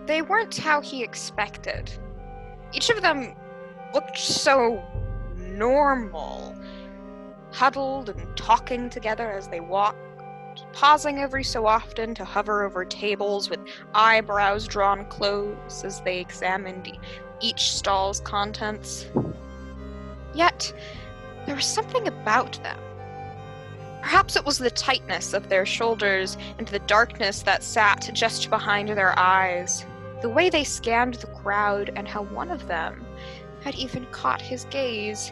they weren't how he expected. Each of them looked so normal, huddled and talking together as they walked, pausing every so often to hover over tables with eyebrows drawn close as they examined each stall's contents. Yet, there was something about them. Perhaps it was the tightness of their shoulders and the darkness that sat just behind their eyes, the way they scanned the crowd, and how one of them had even caught his gaze.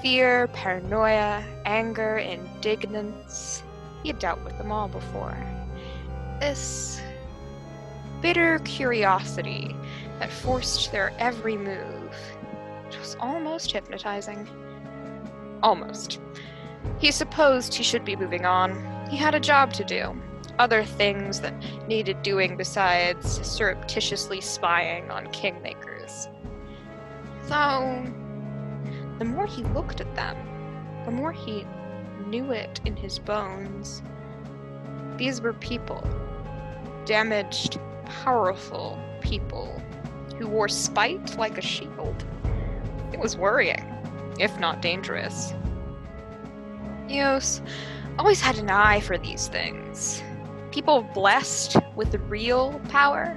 Fear, paranoia, anger, indignance. He had dealt with them all before. This bitter curiosity that forced their every move. It was almost hypnotizing. Almost. He supposed he should be moving on. He had a job to do. Other things that needed doing besides surreptitiously spying on Kingmakers. Though, the more he looked at them, the more he knew it in his bones. These were people. Damaged, powerful people who wore spite like a shield. It was worrying, if not dangerous. Eos always had an eye for these things. People blessed with real power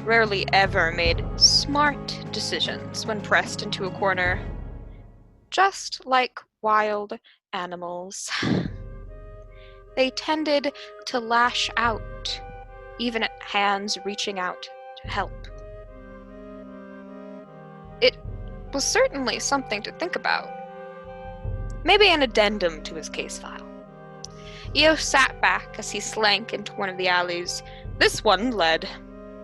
rarely ever made smart decisions when pressed into a corner. Just like wild animals. They tended to lash out, even at hands reaching out to help. It was certainly something to think about. Maybe an addendum to his case file. Eos sat back as he slank into one of the alleys. This one led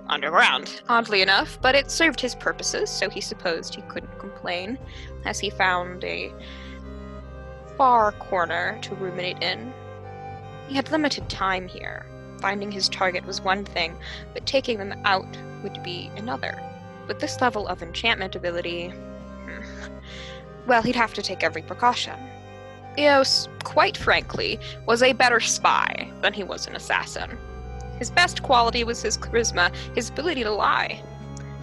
underground, oddly enough, but it served his purposes, so he supposed he couldn't complain, as he found a far corner to ruminate in. He had limited time here. Finding his target was one thing, but taking them out would be another. With this level of enchantment ability, well, he'd have to take every precaution. Eos, quite frankly, was a better spy than he was an assassin. His best quality was his charisma, his ability to lie.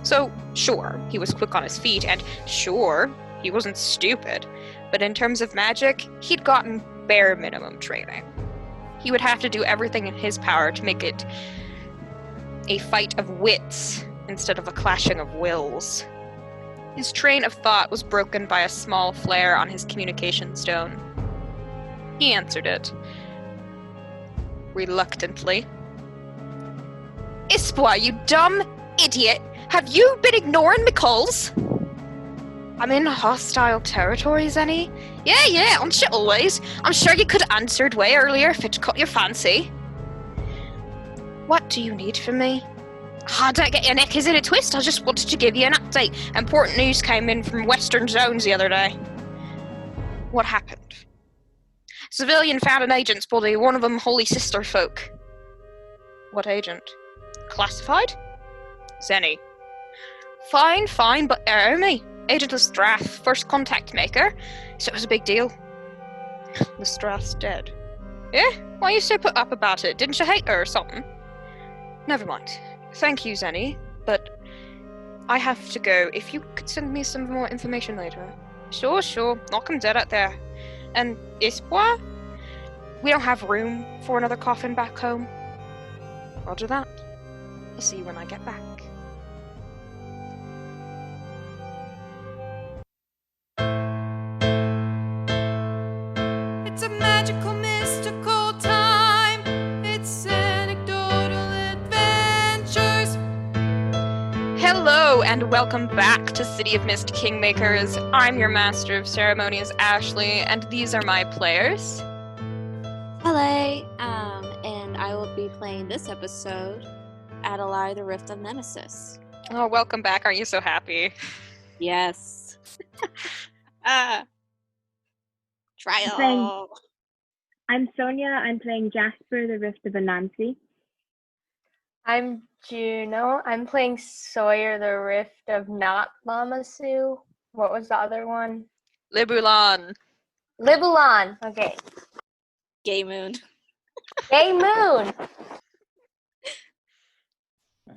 So, sure, he was quick on his feet, and sure, he wasn't stupid, but in terms of magic, he'd gotten bare minimum training. He would have to do everything in his power to make it a fight of wits instead of a clashing of wills. His train of thought was broken by a small flare on his communication stone. He answered it. Reluctantly. Ispoir, you dumb idiot! Have you been ignoring me calls? I'm in hostile territory, Zenny. Yeah, aren't you always? I'm sure you could have answered way earlier if it caught your fancy. What do you need from me? Don't get your neck in a twist. I just wanted to give you an update. Important news came in from Western Zones the other day. What happened? Civilian found an agent's body, one of them Holy Sister folk. What agent? Classified? Zenny. Fine, but me. Agent Lestrath, first contact maker, so it was a big deal. Lestrath's dead. Yeah? Why are you so put up about it? Didn't you hate her or something? Never mind. Thank you, Zenny, but I have to go. If you could send me some more information later. Sure. Knock him dead out there. And Ispoir? We don't have room for another coffin back home. Roger that. I'll see you when I get back. It's a magical, mystical time. It's anecdotal adventures. Hello, and welcome back to City of Mist Kingmakers. I'm your Master of Ceremonies, Ashley, and these are my players. Tele, and I will be playing this episode, Adalaie, the Rift of Nemesis. Oh, welcome back. Aren't you so happy? Yes. Trial. I'm Sonya. I'm playing Jasper, the Rift of Anansi. I'm Juno. I'm playing Sawyer, the Rift of Not Lamasu. What was the other one? Libulan. Okay. Gay Moon. Gay Moon.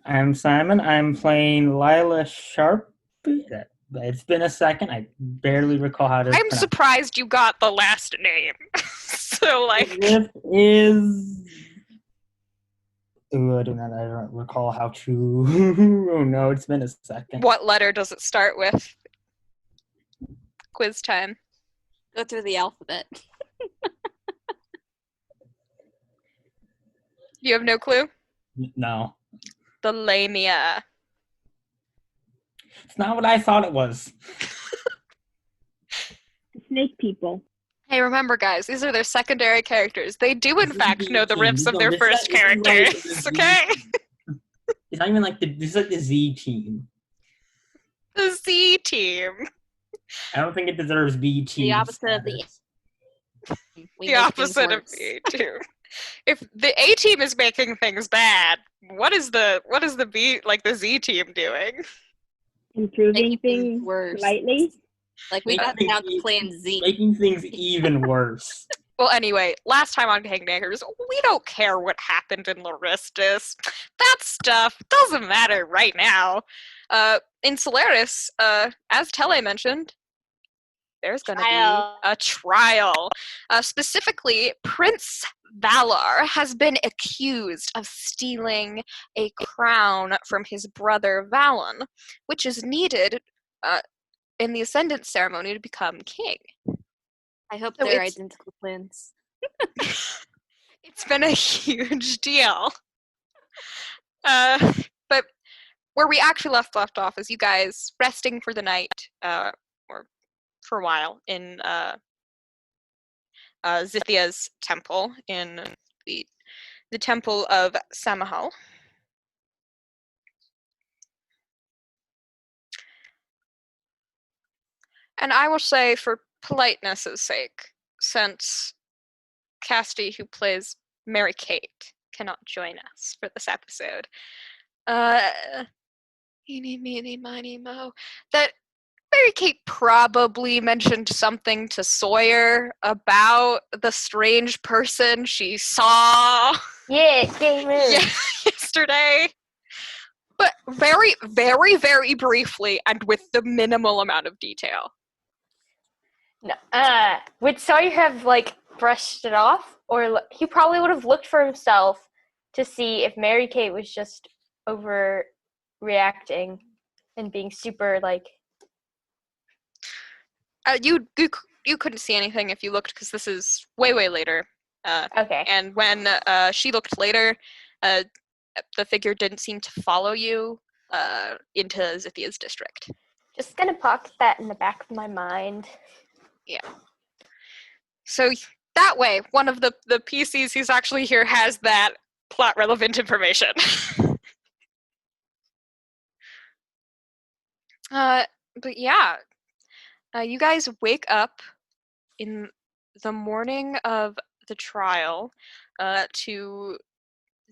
I'm Simon. I'm playing Layla Sharp. It's been a second. I barely recall how to I'm pronounce surprised you got the last name. So, like, it. Is ooh, I don't recall how to. Oh no, it's been a second. what letter does it start with? Quiz time. Go through the alphabet. You have no clue? No, The Lamia. it's not what I thought it was. The snake people. Hey, remember, guys, these are their secondary characters. They do, in This is fact, the know the team. riffs of their This first is like characters. the Z Okay? team. It's not even like this is like the Z team. The Z team. I don't think it deserves B team. The opposite of the we The make opposite of things the worse. A team. If the A team is making things bad, what is the B, like the Z team, doing? Improving Making things things worse. slightly. Like we got down to Plan Z. Making things even worse. Well, anyway, last time on Kingmakers, we don't care what happened in Laristus. That stuff doesn't matter right now. In Solaris, as Tele mentioned, there's going to be a trial. Specifically, Prince Valar has been accused of stealing a crown from his brother Valen, which is needed in the Ascendant ceremony to become king. I hope So they're it's- identical twins. It's been a huge deal. But where we actually left off is you guys resting for the night, or for a while, in Zithia's temple, in the temple of Samahal. And I will say, for politeness' sake, since Cassidy, who plays Mary Kate, cannot join us for this episode, eeny, meeny, miny, mo, that Mary Kate probably mentioned something to Sawyer about the strange person she saw Yeah, gamer. yesterday. But very, very, very briefly and with the minimal amount of detail. No, would Sawyer have like brushed it off, or he probably would have looked for himself to see if Mary Kate was just overreacting and being super like. You couldn't see anything if you looked, because this is way later. Okay. And when she looked later, the figure didn't seem to follow you into Zithia's district. Just gonna pocket that in the back of my mind. Yeah. So that way, one of the PCs who's actually here has that plot relevant information. But yeah, you guys wake up in the morning of the trial to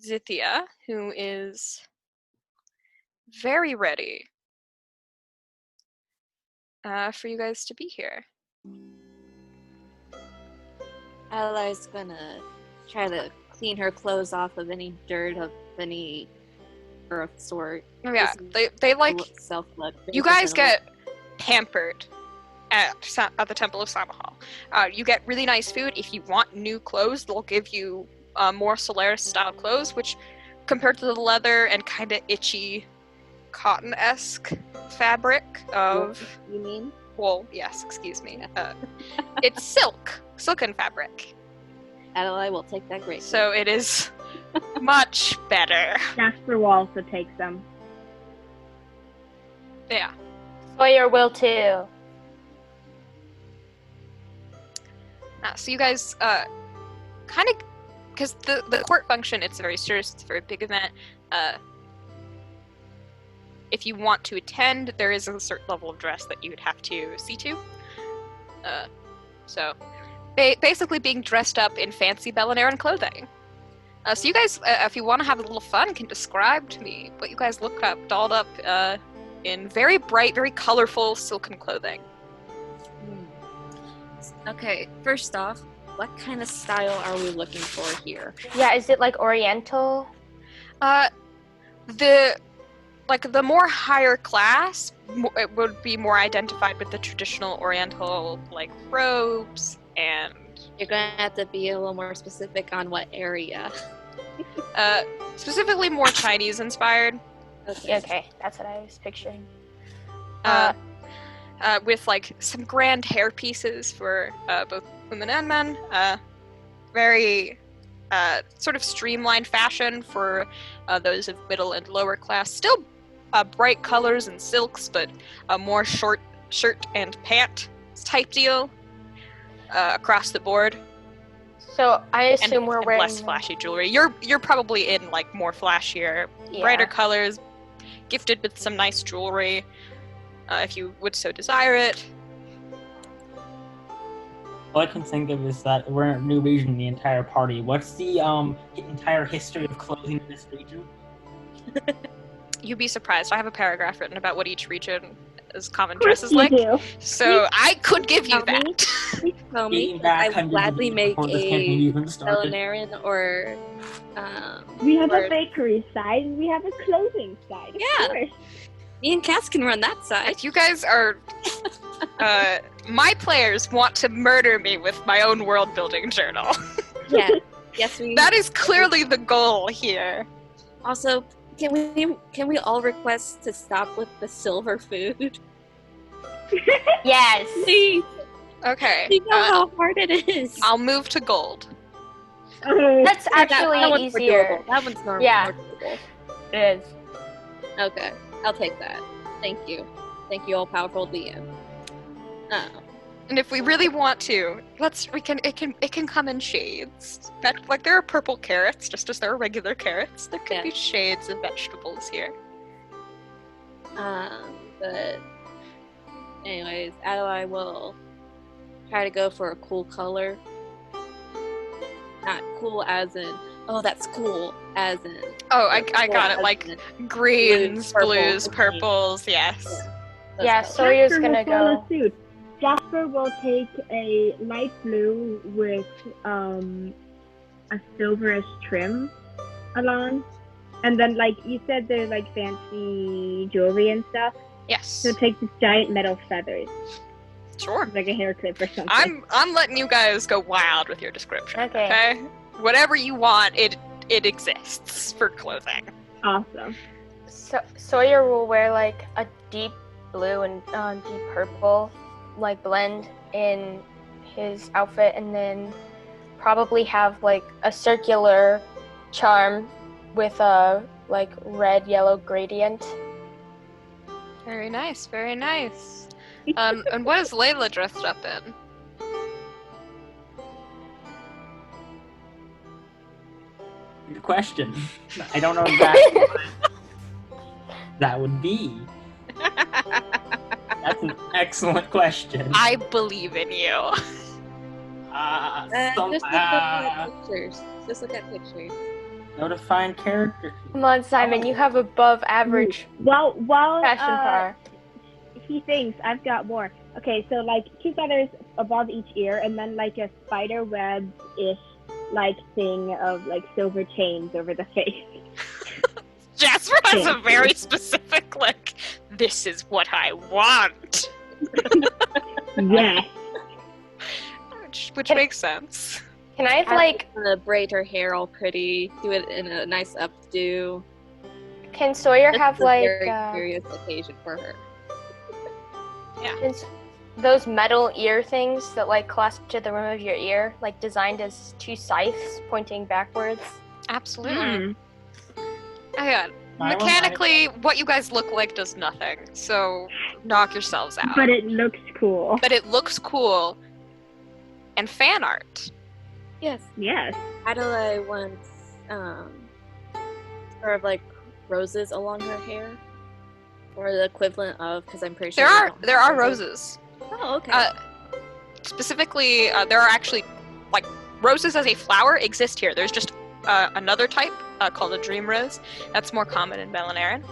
Zithia, who is very ready for you guys to be here. Adalaie's gonna try to clean her clothes off of any dirt of any earth sort. Oh yeah, Just they like self-love. you guys get pampered at the Temple of Samahal. You get really nice food. If you want new clothes, they'll give you more Solaris-style clothes, which, compared to the leather and kind of itchy, cotton-esque fabric of You mean? wool, yes, excuse me. It's silken fabric. Adalaie will take that great. So it is much better. Jasper will also take them. Yeah. Sawyer will too. So you guys kind of, because the court function, it's very serious, it's a very big event. If you want to attend, there is a certain level of dress that you would have to see to. So basically being dressed up in fancy Bellenaran clothing. So you guys, if you want to have a little fun, can describe to me what you guys look up, dolled up in very bright, very colorful silken clothing. Okay, first off, what kind of style are we looking for here? Yeah, is it like Oriental? the more higher class, it would be more identified with the traditional Oriental robes and. You're gonna have to be a little more specific on what area. Specifically more Chinese inspired. Okay, that's what I was picturing. With some grand hair pieces for both women and men. Very sort of streamlined fashion for those of middle and lower class. Still bright colors and silks, but a more short shirt and pant type deal across the board. So I assume we're and wearing less flashy jewelry. You're probably in more flashier, brighter colors, gifted with some nice jewelry, if you would so desire it. All I can think of is that we're in a new region, the entire party. What's the entire history of clothing in this region? You'd be surprised. I have a paragraph written about what each region is common dresses like. Do. So I could give you Tell me. that. Please tell me. Dating back I would gladly make before this campaign a even started. culinarian or We have or- a bakery side. We have a clothing side. Yeah. Of course. me and Cass can run that side. If you guys are my players want to murder me with my own world building journal. Yeah. Yes, we. That is clearly the goal here. Also, can we all request to stop with the silver food? Yes. Please. Okay. You know how hard it is. I'll move to gold. Oh, That's Yeah, actually that one's more easier. doable. That one's normal. Yeah. More doable. It is. Okay, I'll take that. Thank you, all powerful DM. And if we really want to, it can come in shades. There are purple carrots, just as there are regular carrots. There could Yeah. be shades of vegetables here. But anyways, Adalaie will try to go for a cool color. Not cool as in, oh, that's cool, as in. Oh, I cool got it. as Like in greens, Blues, blues, purples, purples. Yes. those Yeah, colors. Sawyer's Jasper gonna will follow go. suit. Jasper will take a light blue with a silverish trim along. And then, you said, there's fancy jewelry and stuff. Yes. So take this giant metal feathers, Sure. like a hair clip or something. I'm letting you guys go wild with your description. Okay. Okay. Whatever you want, it exists for clothing. Awesome. So Sawyer will wear a deep blue and deep purple blend in his outfit, and then probably have a circular charm with a red yellow gradient. Very nice. Very nice. And what is Layla dressed up in? Good question. I don't know exactly what that would be. That's an excellent question. I believe in you. Just look at pictures. Just look at pictures. No defined character. Come on, Simon, you have above average While fashion power. he thinks, I've got more. Okay, so 2 feathers above each ear, and then a spider web-ish thing of silver chains over the face. Jasper has a very specific this is what I want. Yes. Which makes sense. Can I have Braid her hair all pretty. Do it in a nice updo. can Sawyer This have is a very serious occasion for her. those metal ear things that clasp to the rim of your ear, designed as 2 scythes pointing backwards? Absolutely. Yeah. I Mechanically, what you guys look like does nothing. So knock yourselves out. But it looks cool. But it looks cool. And fan art. Yes. Yes. Adalaie wants sort of roses along her hair, or the equivalent of, because I'm pretty sure There are roses. Oh, okay. Specifically, there are actually roses as a flower exist here. There's just another type called a dream rose. That's more common in Belinaran.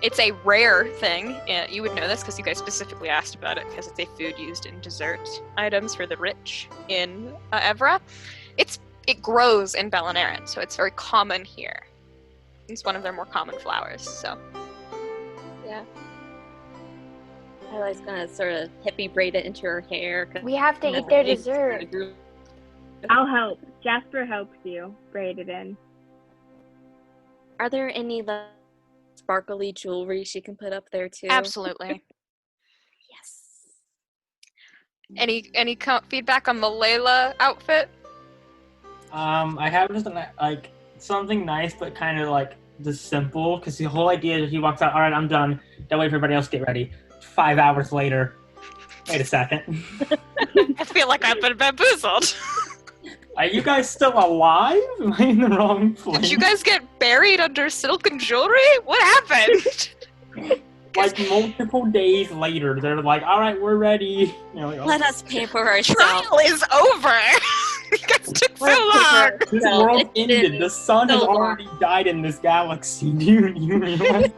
It's a rare thing. You would know this because you guys specifically asked about it, because it's a food used in dessert items for the rich in Evra. It grows in Belinaran, so it's very common here. It's one of their more common flowers, so. Yeah. Adalai's gonna sort of hippie braid it into her hair. 'cause We have to eat their dessert. I'll help. Jasper helps you braid it in. Are there any sparkly jewelry she can put up there too? Absolutely. Yes. Any feedback on the Layla outfit? I have just like something nice, but kind of like just simple. Because the whole idea is he walks out. All right, I'm done. That way, everybody else get ready. 5 hours later. Wait a second. I feel like I've been bamboozled. Are you guys still alive? Am I in the wrong place? Did you guys get buried under silken jewelry? What happened? Like multiple days later, they're like, "All right, we're ready." You know, like, Let us pamper ourselves. Trial is over. You guys took so long. This So world it's ended. been The sun has so long. already died in this galaxy. Do you realize?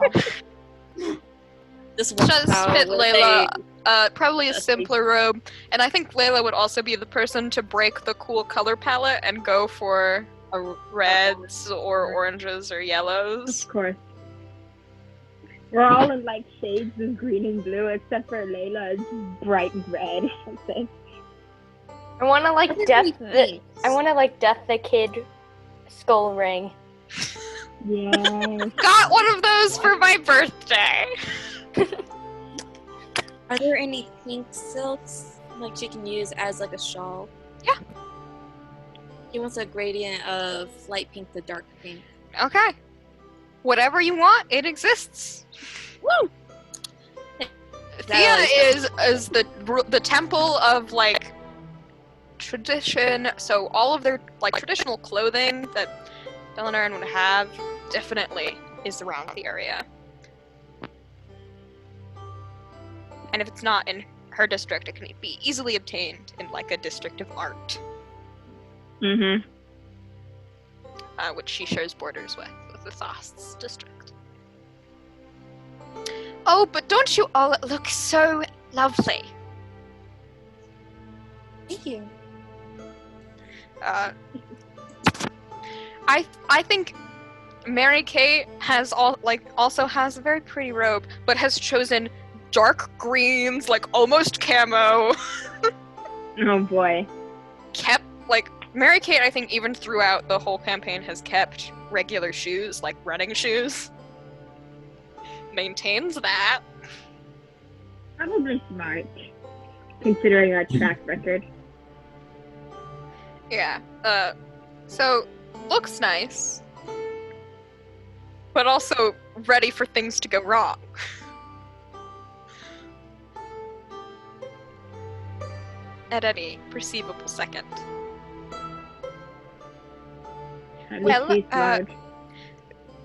This Just fit with Layla. a- Probably a simpler robe, and I think Layla would also be the person to break the cool color palette and go for reds or oranges or yellows. Of course. We're all in like shades of green and blue, except for Layla is bright red or something. I want to like What death did we the. think? I want to like death the kid skull ring. Yeah. Got one of those for my birthday. Are there any pink silks like she can use as like a shawl? Yeah. He wants a gradient of light pink to dark pink. Okay. Whatever you want, it exists. Woo! Thea is the temple of like tradition. So all of their like traditional clothing that Belinaran would have definitely is around the area. And if it's not in her district, it can be easily obtained in like a district of art, Mhm. which she shares borders with the Thost's district. Oh, but don't you all look so lovely? Thank you. I think Mary Kate has also has a very pretty robe, but has chosen dark greens, like almost camo. Oh boy. Kept Mary Kate, I think even throughout the whole campaign has kept regular shoes, like running shoes. Maintains that. Probably smart, considering our track record. Yeah. So looks nice, but also ready for things to go wrong. At any perceivable second. At Well, least he's smart.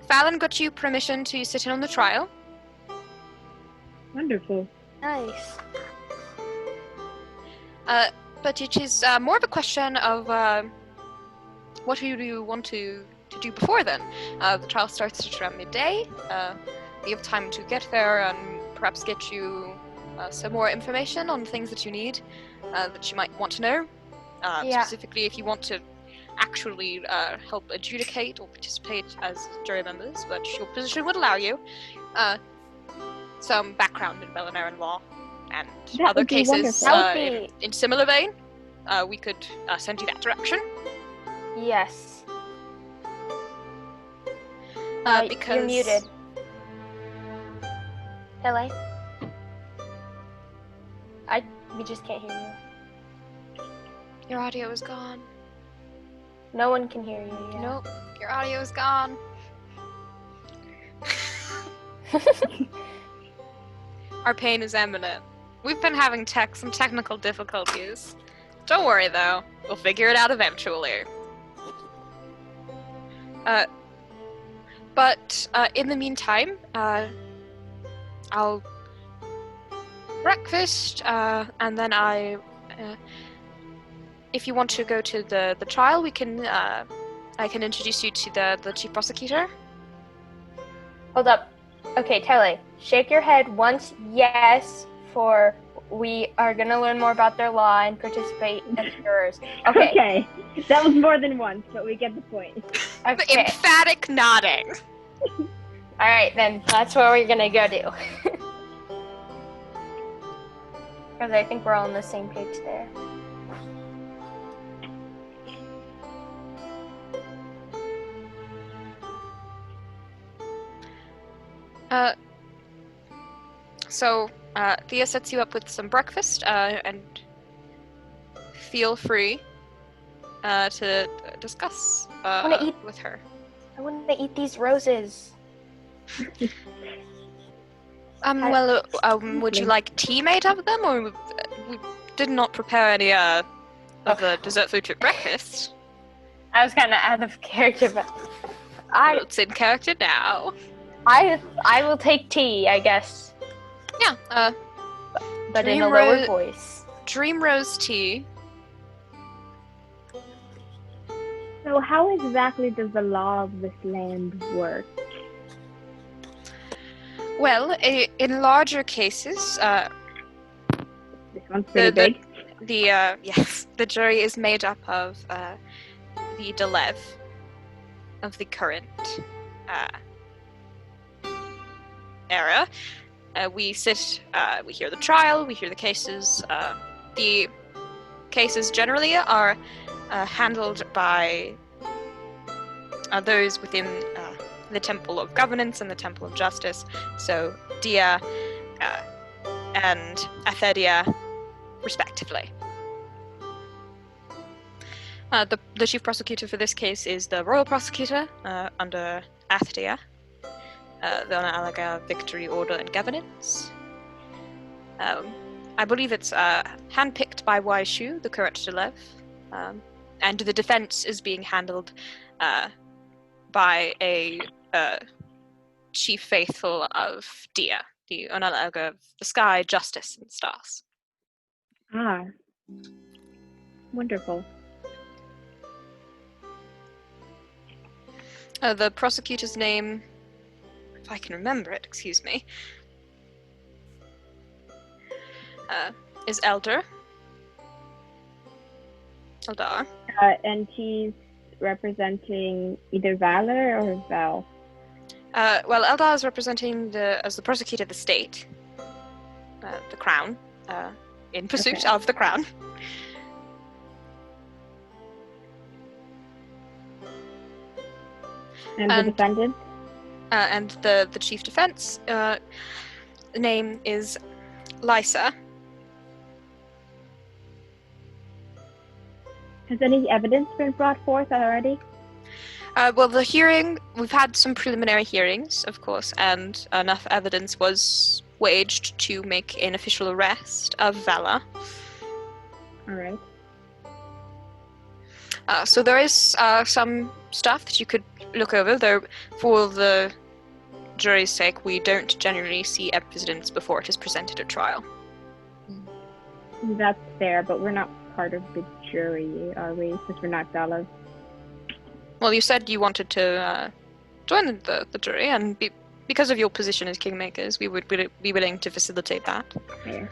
Fallon got you permission to sit in on the trial. Wonderful. Nice. But it is more of a question of what do you want to do before then? The trial starts at around midday. We have time to get there and perhaps get you some more information on things that you need, that you might want to know. Yeah. Specifically, if you want to actually help adjudicate or participate as jury members, which your position would allow you. Some background in Belinaran law and That other would be cases wonderful. That would in similar vein. We could send you that direction. Yes. Because You're muted. Tele? We just can't hear you. Your audio is gone. No one can hear you. Yeah. Nope, your audio is gone. Our pain is imminent. We've been having some technical difficulties. Don't worry though, we'll figure it out eventually. But in the meantime, I'll breakfast, and then if you want to go to the trial, we can I can introduce you to the chief prosecutor. Hold up. Okay, Tele, shake your head once yes for we are going to learn more about their law and participate as jurors. Okay. Okay. That was more than once, but we get the point. Okay. Emphatic nodding. Alright, then that's what we're gonna go do. Because I think we're all on the same page there. So Thea sets you up with some breakfast, and feel free to discuss wanna eat- with her. I want to eat these roses. Would you like tea made of them, or we did not prepare any of the dessert food for breakfast? I was kind of out of character, but It's in character now. I will take tea, I guess, Yeah, but in a Dream lower Ro- voice. Dream Rose tea. So how exactly does the law of this land work? Well, in larger cases, This one's pretty big. the jury is made up of the Delev of the current era. We sit, we hear the trial, we hear the cases. The cases generally are handled by those within the Temple of Governance and the Temple of Justice. So Dia and Athedia, respectively. The chief prosecutor for this case is the royal prosecutor under Athedia, the Adalaie Victory, Order, and Governance. I believe it's handpicked by Waishu, the current Delev, and the defense is being handled by a chief faithful of Dia, the Adalaie of the sky, justice, and stars. Ah, wonderful. The prosecutor's name, if I can remember it, excuse me, is Eldar. And he's representing either Valor or Val. Well, Eldar is representing as the prosecutor of the state, the crown, in pursuit of the crown. And the defendant? And the chief defense name is Lysa. Has any evidence been brought forth already? Well, the hearing, we've had some preliminary hearings, of course, and enough evidence was waged to make an official arrest of Vala. Alright. So there is some stuff that you could look over, though for the jury's sake, we don't generally see evidence before it is presented at trial. That's fair, but we're not part of the jury, are we? Because we're not Dallas. Well, you said you wanted to join the jury, and because of your position as Kingmakers, we would be willing to facilitate that. Fair.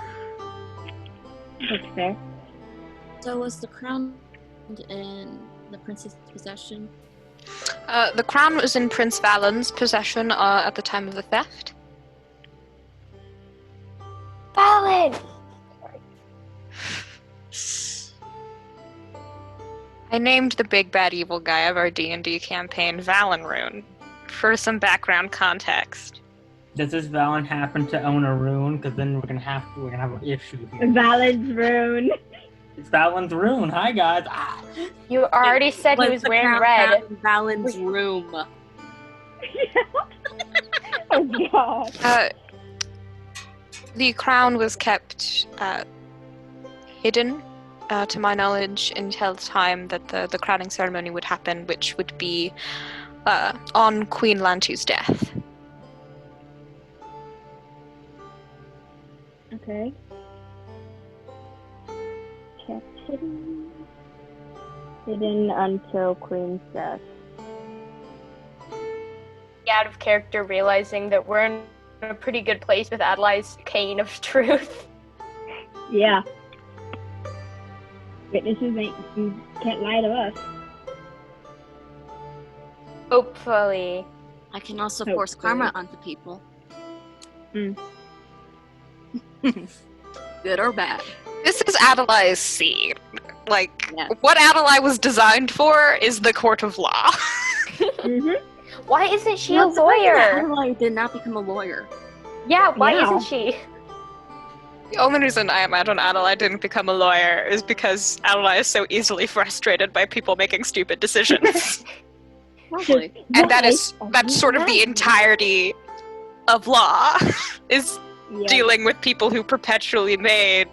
That's fair. So was the crown in the prince's possession? The crown was in Prince Valen's possession at the time of the theft. Valen! I named the big bad evil guy of our D&D campaign Valenrune for some background context. Does this Valen happen to own a rune? Because then we're gonna have an issue here. Valen's rune. It's Valen's rune. Hi guys. Ah. You already said he was wearing red. Valen's room. Oh god. The crown was kept hidden, to my knowledge, until the time that the crowning ceremony would happen, which would be on Queen Lantu's death. Okay. Kept hidden. Hidden until Queen's death. Out of character, realizing that we're in a pretty good place with Adalaie's cane of truth. Yeah. Witnesses can't lie to us. Hopefully. I can also force karma onto people. Mm. Good or bad. This is Adalaie's scene. Like, Yeah. what Adalaie was designed for is the court of law. Mm-hmm. Why isn't she Well, a lawyer? Adalaie did not become a lawyer. Yeah, why Yeah. isn't she? The only reason I imagine Adalaie didn't become a lawyer is because Adalaie is so easily frustrated by people making stupid decisions. Probably. And that's sort of the entirety of law, is dealing with people who perpetually made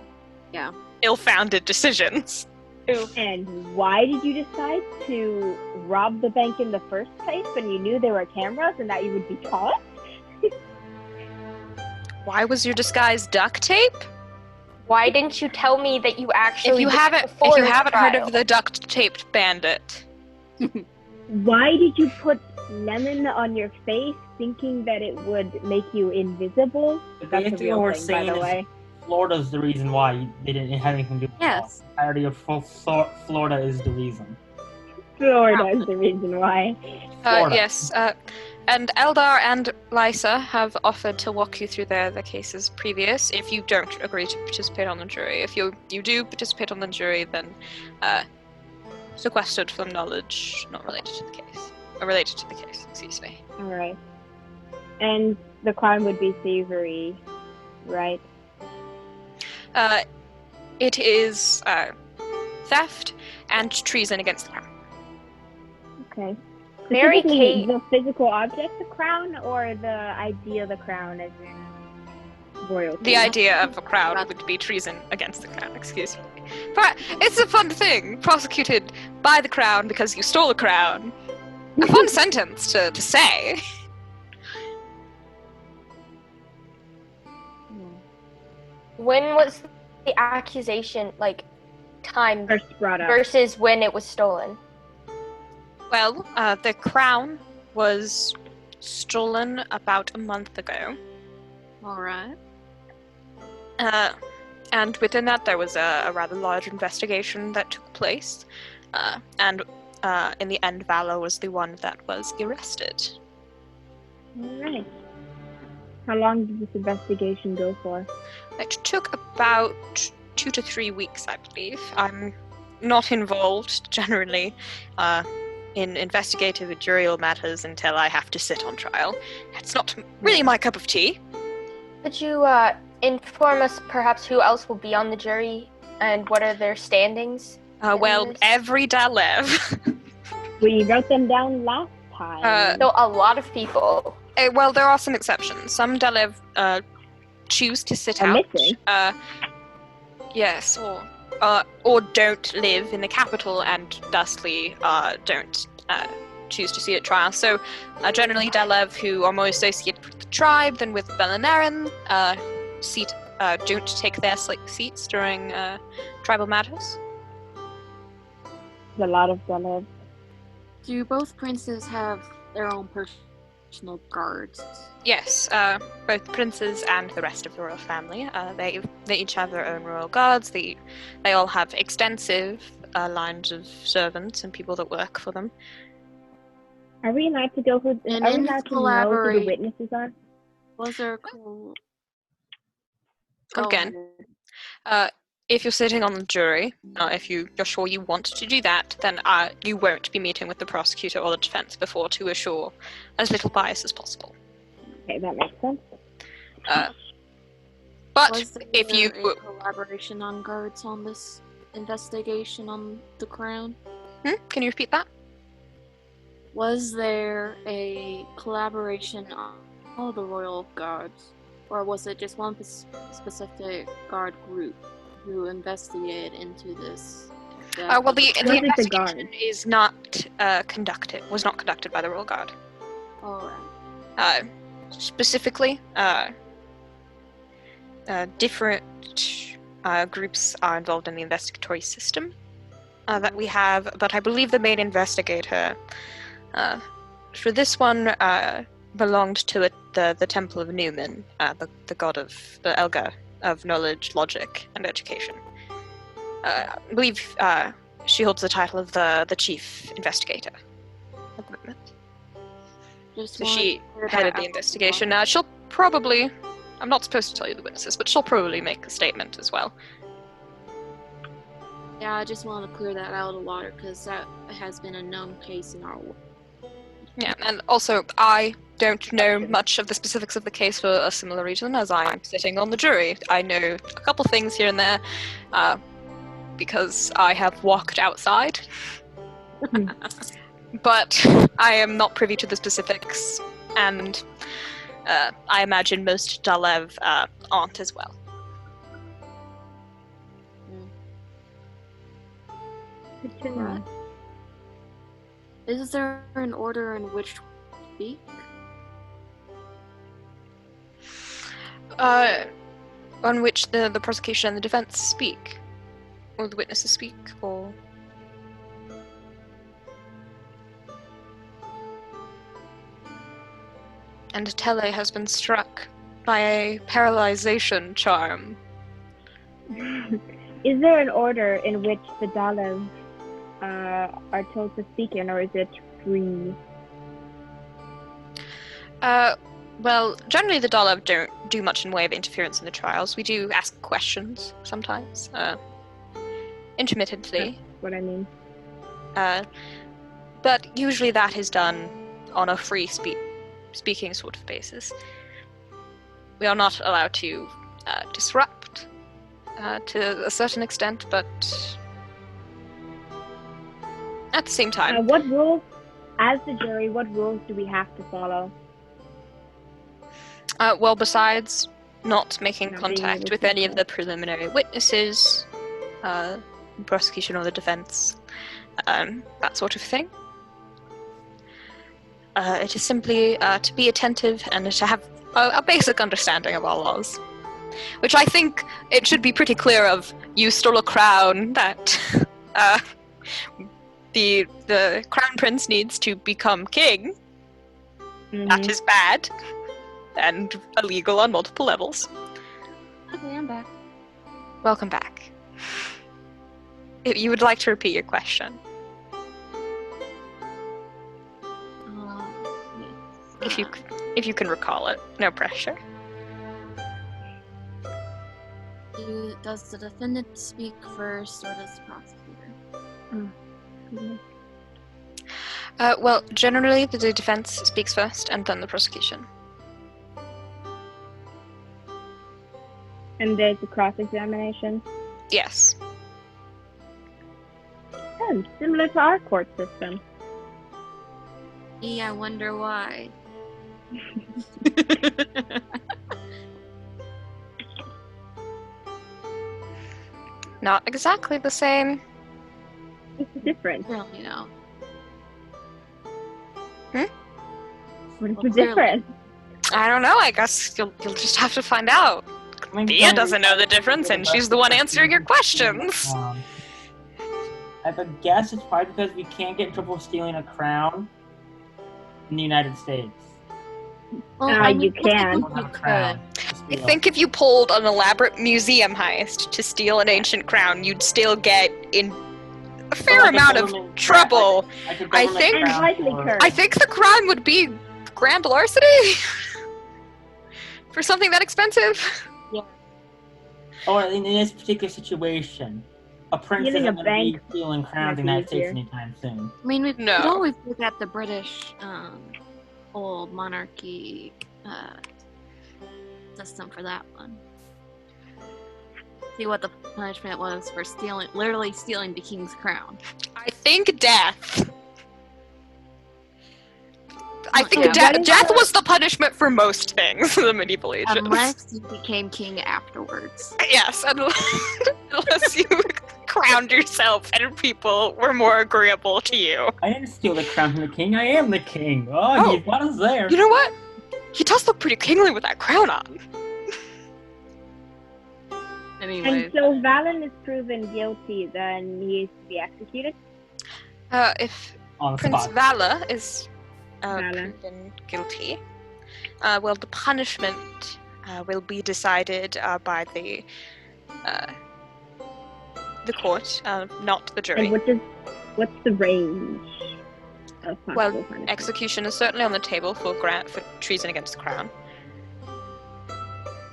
ill-founded decisions. And why did you decide to rob the bank in the first place when you knew there were cameras and that you would be caught? Why was your disguise duct tape? Why didn't you tell me that you actually If you did it haven't before the heard trial? of the duct-taped bandit, Why did you put lemon on your face thinking that it would make you invisible? That's a Basically, real what we're thing, by saying the is way. Florida's the reason why they didn't have anything to do with Yes. the entirety of Florida is the reason. Florida is the reason why. Florida. yes, and Eldar and Lysa have offered to walk you through their cases previous if you don't agree to participate on the jury. If you do participate on the jury, then sequestered from knowledge not related to the case. Or related to the case, excuse me. Alright. And the crime would be thievery, right? It is theft and treason against the crown. Okay. Mary Specifically, Kate. the physical object, the crown, or the idea of the crown as in royalty? The idea of a crown would be treason against the crown, excuse me. But it's a fun thing, prosecuted by the crown because you stole a crown. A fun sentence to say. When was the accusation, like, time First brought up. versus when it was stolen? Well, the crown was stolen about a month ago. Alright. And within that, there was a rather large investigation that took place. And in the end, Valor was the one that was arrested. Alright. How long did this investigation go for? It took about 2 to 3 weeks, I believe. I'm not involved, generally, in investigative and jurial matters until I have to sit on trial. It's not really my cup of tea. Could you inform us perhaps who else will be on the jury and what are their standings? Well, Yes. every Dalev. We wrote them down last time. So a lot of people. Well, there are some exceptions. Some Dalev choose to sit Are out. missing. Yes, or don't live in the capital and thusly don't choose to see at trial. So generally Dalev who are more associated with the tribe than with Belinaran don't take their seats during tribal matters. There's a lot of them. Do both princes have their own personal guards? Yes, both princes and the rest of the royal family. They each have their own royal guards. They all have extensive lines of servants and people that work for them. Are we allowed to go who? And Are we in allowed to know who the collaborate- witnesses are? Was there a cool... Again, if you're sitting on the jury, if you're sure you want to do that, then you won't be meeting with the prosecutor or the defense before to assure as little bias as possible. Okay, that makes sense. But Was there if you a collaboration on guards on this investigation on the crown? can you repeat that? Was there a collaboration on all the royal guards? Or was it just one specific guard group who investigated into this? Well, the Was it the investigation guard? is not was not conducted by the royal guard. Alright. Specifically, different groups are involved in the investigatory system that we have, but I believe the main investigator for this one belonged to the Temple of Newman, the god of the Elga of knowledge, logic, and education. I believe she holds the title of the chief investigator at the moment. Just So wanted she to clear headed that the out. investigation. She'll probably, I'm not supposed to tell you the witnesses, but she'll probably make a statement as well. Yeah, I just wanted to clear that out of the water because that has been a known case in our world. Yeah, and also I don't know much of the specifics of the case for a similar reason, as I'm sitting on the jury. I know a couple things here and there, because I have walked outside. But I am not privy to the specifics, and I imagine most Dalev aren't as well. Good to know. Is there an order in which to speak? On which the prosecution and the defense speak, or the witnesses speak, or... And Tele has been struck by a paralyzation charm. Is there an order in which the Daleks are told to speak in, or is it free? Well, generally the Dalev don't do much in way of interference in the trials. We do ask questions sometimes, intermittently. That's what I mean. But usually that is done on a free speaking sort of basis. We are not allowed to disrupt to a certain extent, but at the same time... What rules, as the jury, what rules do we have to follow? Well, besides not making Not being contact able with to any of talk. the preliminary witnesses, prosecution or the defense, that sort of thing. It is simply to be attentive and to have a basic understanding of our laws. Which I think it should be pretty clear of. You stole a crown that the crown prince needs to become king. That is bad and illegal on multiple levels. Okay, I'm back. Welcome back. If you would like to repeat your question. Yes. If you can recall it, no pressure. Does the defendant speak first, or does the prosecutor? Well, generally the defense speaks first, and then the prosecution. And there's a cross-examination. Yes. Similar to our court system. I wonder why. Not exactly the same. What's the difference? Well, you know. What is Well, the clearly. difference? I don't know. I guess you'll just have to find out. Thea doesn't know the difference, and she's the one answering your questions. I have a guess it's probably because we can't get in trouble for stealing a crown in the United States. Well, You can. We don't have a crown to I steal. think if you pulled an elaborate museum heist to steal an ancient crown, you'd still get in a fair Like a amount of government trouble. like a I government think- And crown likely for- cursed. I think the crime would be grand larceny for something that expensive. Or in this particular situation, a prince Stealing isn't a going to be bank stealing crowns in the might United be States easier. anytime soon. I mean, we No. could always look at the British old monarchy system for that one. See what the punishment was for literally stealing the king's crown. I think death. I think Yeah, what is death the- was the punishment for most things in the medieval ages. Unless you became king afterwards. Yes, unless you crowned yourself and people were more agreeable to you. I didn't steal the crown from the king. I am the king. Oh. Oh, he's got us there. You know what? He does look pretty kingly with that crown on. Anyway, And so Valen is proven guilty, then he is to be executed? If On the Prince spot. Vala is Vala. proven guilty, well, the punishment will be decided by the court, not the jury. And what's the range? of possible Well, punishment. execution is certainly on the table for treason against the crown.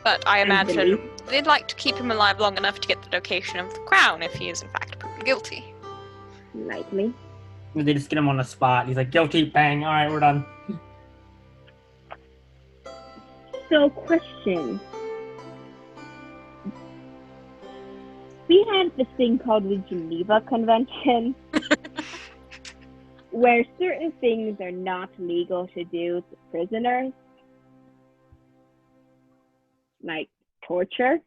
But I imagine believe. they'd like to keep him alive long enough to get the location of the crown if he is in fact proven guilty. Likely. They just get him on the spot. He's like, guilty, bang, alright, we're done. So, question. We have this thing called the Geneva Convention, where certain things are not legal to do to prisoners, like torture.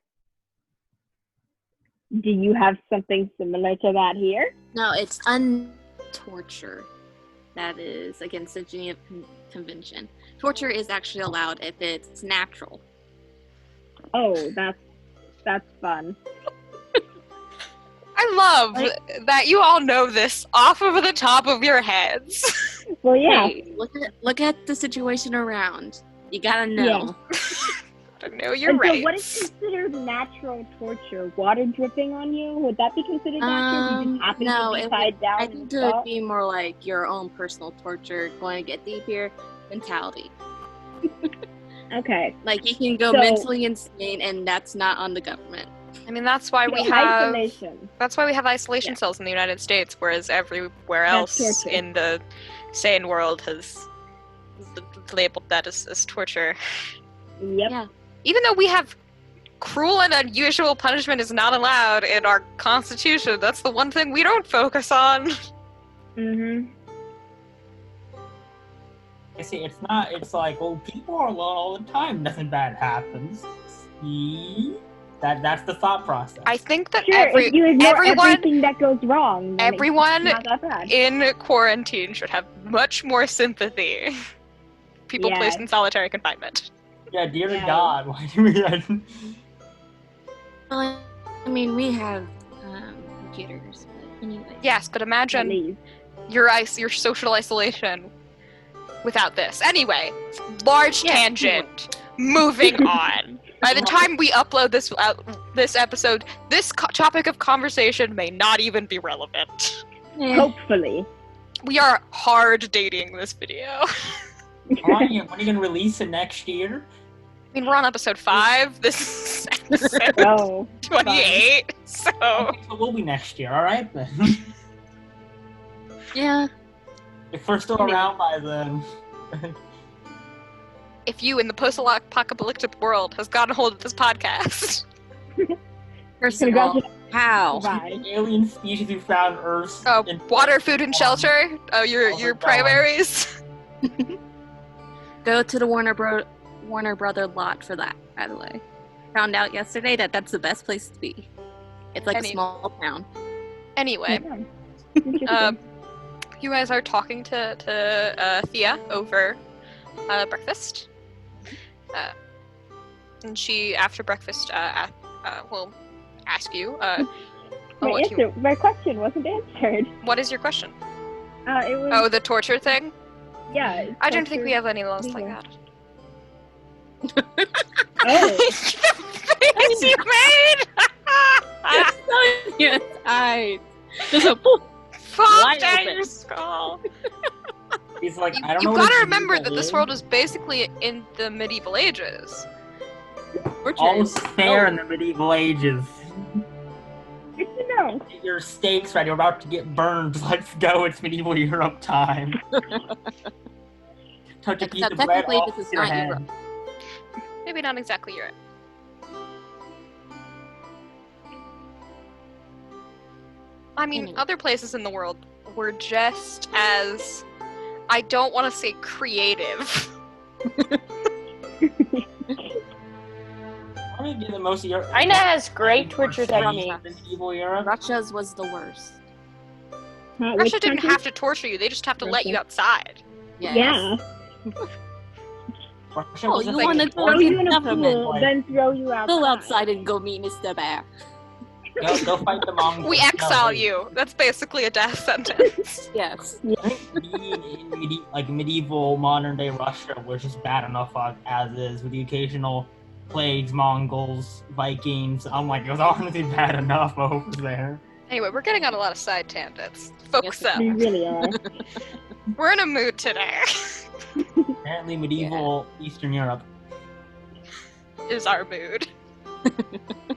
Do you have something similar to that here? No, it's torture. That is against the Geneva Convention. Torture is actually allowed if it's natural. Oh, that's fun. I love that you all know this off of the top of your heads. Well, yeah. Hey, look at the situation around. You gotta know. I know you're And right. so what is considered natural torture? Water dripping on you? Would that be considered natural? If you just happen No, to be tied down I in think a it would spot? be more like your own personal torture, going to get deep here, mentality. Okay. Like, you can go So- mentally insane, and that's not on the government. I mean, that's why we So have isolation. that's why we have isolation Yeah. cells in the United States, whereas everywhere That's else torture. in the sane world has labeled that as torture. Yep. Yeah. Even though we have cruel and unusual punishment is not allowed in our constitution, that's the one thing we don't focus on. Mm-hmm. You see, it's like, well, people are alone all the time, nothing bad happens. See? That's the thought process. I think that Sure, if you ignore everything that goes wrong, then everyone it's not that bad. in quarantine should have much more sympathy. People Yeah. placed in solitary confinement. Yeah, dear Yeah. God, why do we Well, I mean, we have computers, but anyway. Yes, but At imagine least. your social isolation without this. Anyway, large Yeah, tangent. Moving on. By the time we upload this episode, this topic of conversation may not even be relevant. Hopefully. We are hard dating this video. when are you gonna release it next year? I mean, we're on episode 5. This is episode Oh. 28. So Okay, so we'll be next year, alright then. Yeah. If we're still around by then. if you in the post-apocalyptic world has gotten a hold of this podcast, First of all, Congratulations. how? Bye. The alien species who found Earth. water, food, and shelter, your gone. primaries. Go to the Warner Brother lot for that, by the way. Found out yesterday that that's the best place to be. It's like a small town. Anyway, Interesting. you guys are talking to Thea over breakfast. And she, after breakfast, will ask you, my question wasn't answered. what is your question? It was, Oh, the torture thing? yeah. it's I don't think we torture. have any laws like legal. that. Oh. The face you made! Yes, there's a poof. Popped Wide out open. your skull. He's like, I don't You know. gotta what remember Geneva that this is. world is basically in the medieval ages. All was fair in the medieval ages. Good to know. Get your stakes ready. We're about to get burned. Let's go. It's medieval Europe time. Touch a piece Except of bread technically off this is your not head. Europe. Maybe not exactly Europe. I mean, Anyway. other places in the world were just as, I don't want to say creative. I think the most Europe. China has great torture techniques. Medieval Europe. Russia's was the worst. Huh, Russia which didn't country? have to torture you, they just have to let you outside. Yes. Yeah. Russia Oh, was you a want to thing. go Throw you in a government? pool, Like- then throw you outside. Go outside and go meet Mr. Bear. Go fight the Mongols. We exile you. That's basically a death sentence. Yes. I think being in medieval modern day Russia was just bad enough as is, with the occasional plagues, Mongols, Vikings. I'm like, it was honestly bad enough over there. Anyway, we're getting on a lot of side tangents. Focus Yes, up. We really are. We're in a mood today. Apparently medieval Eastern Europe. Is our mood.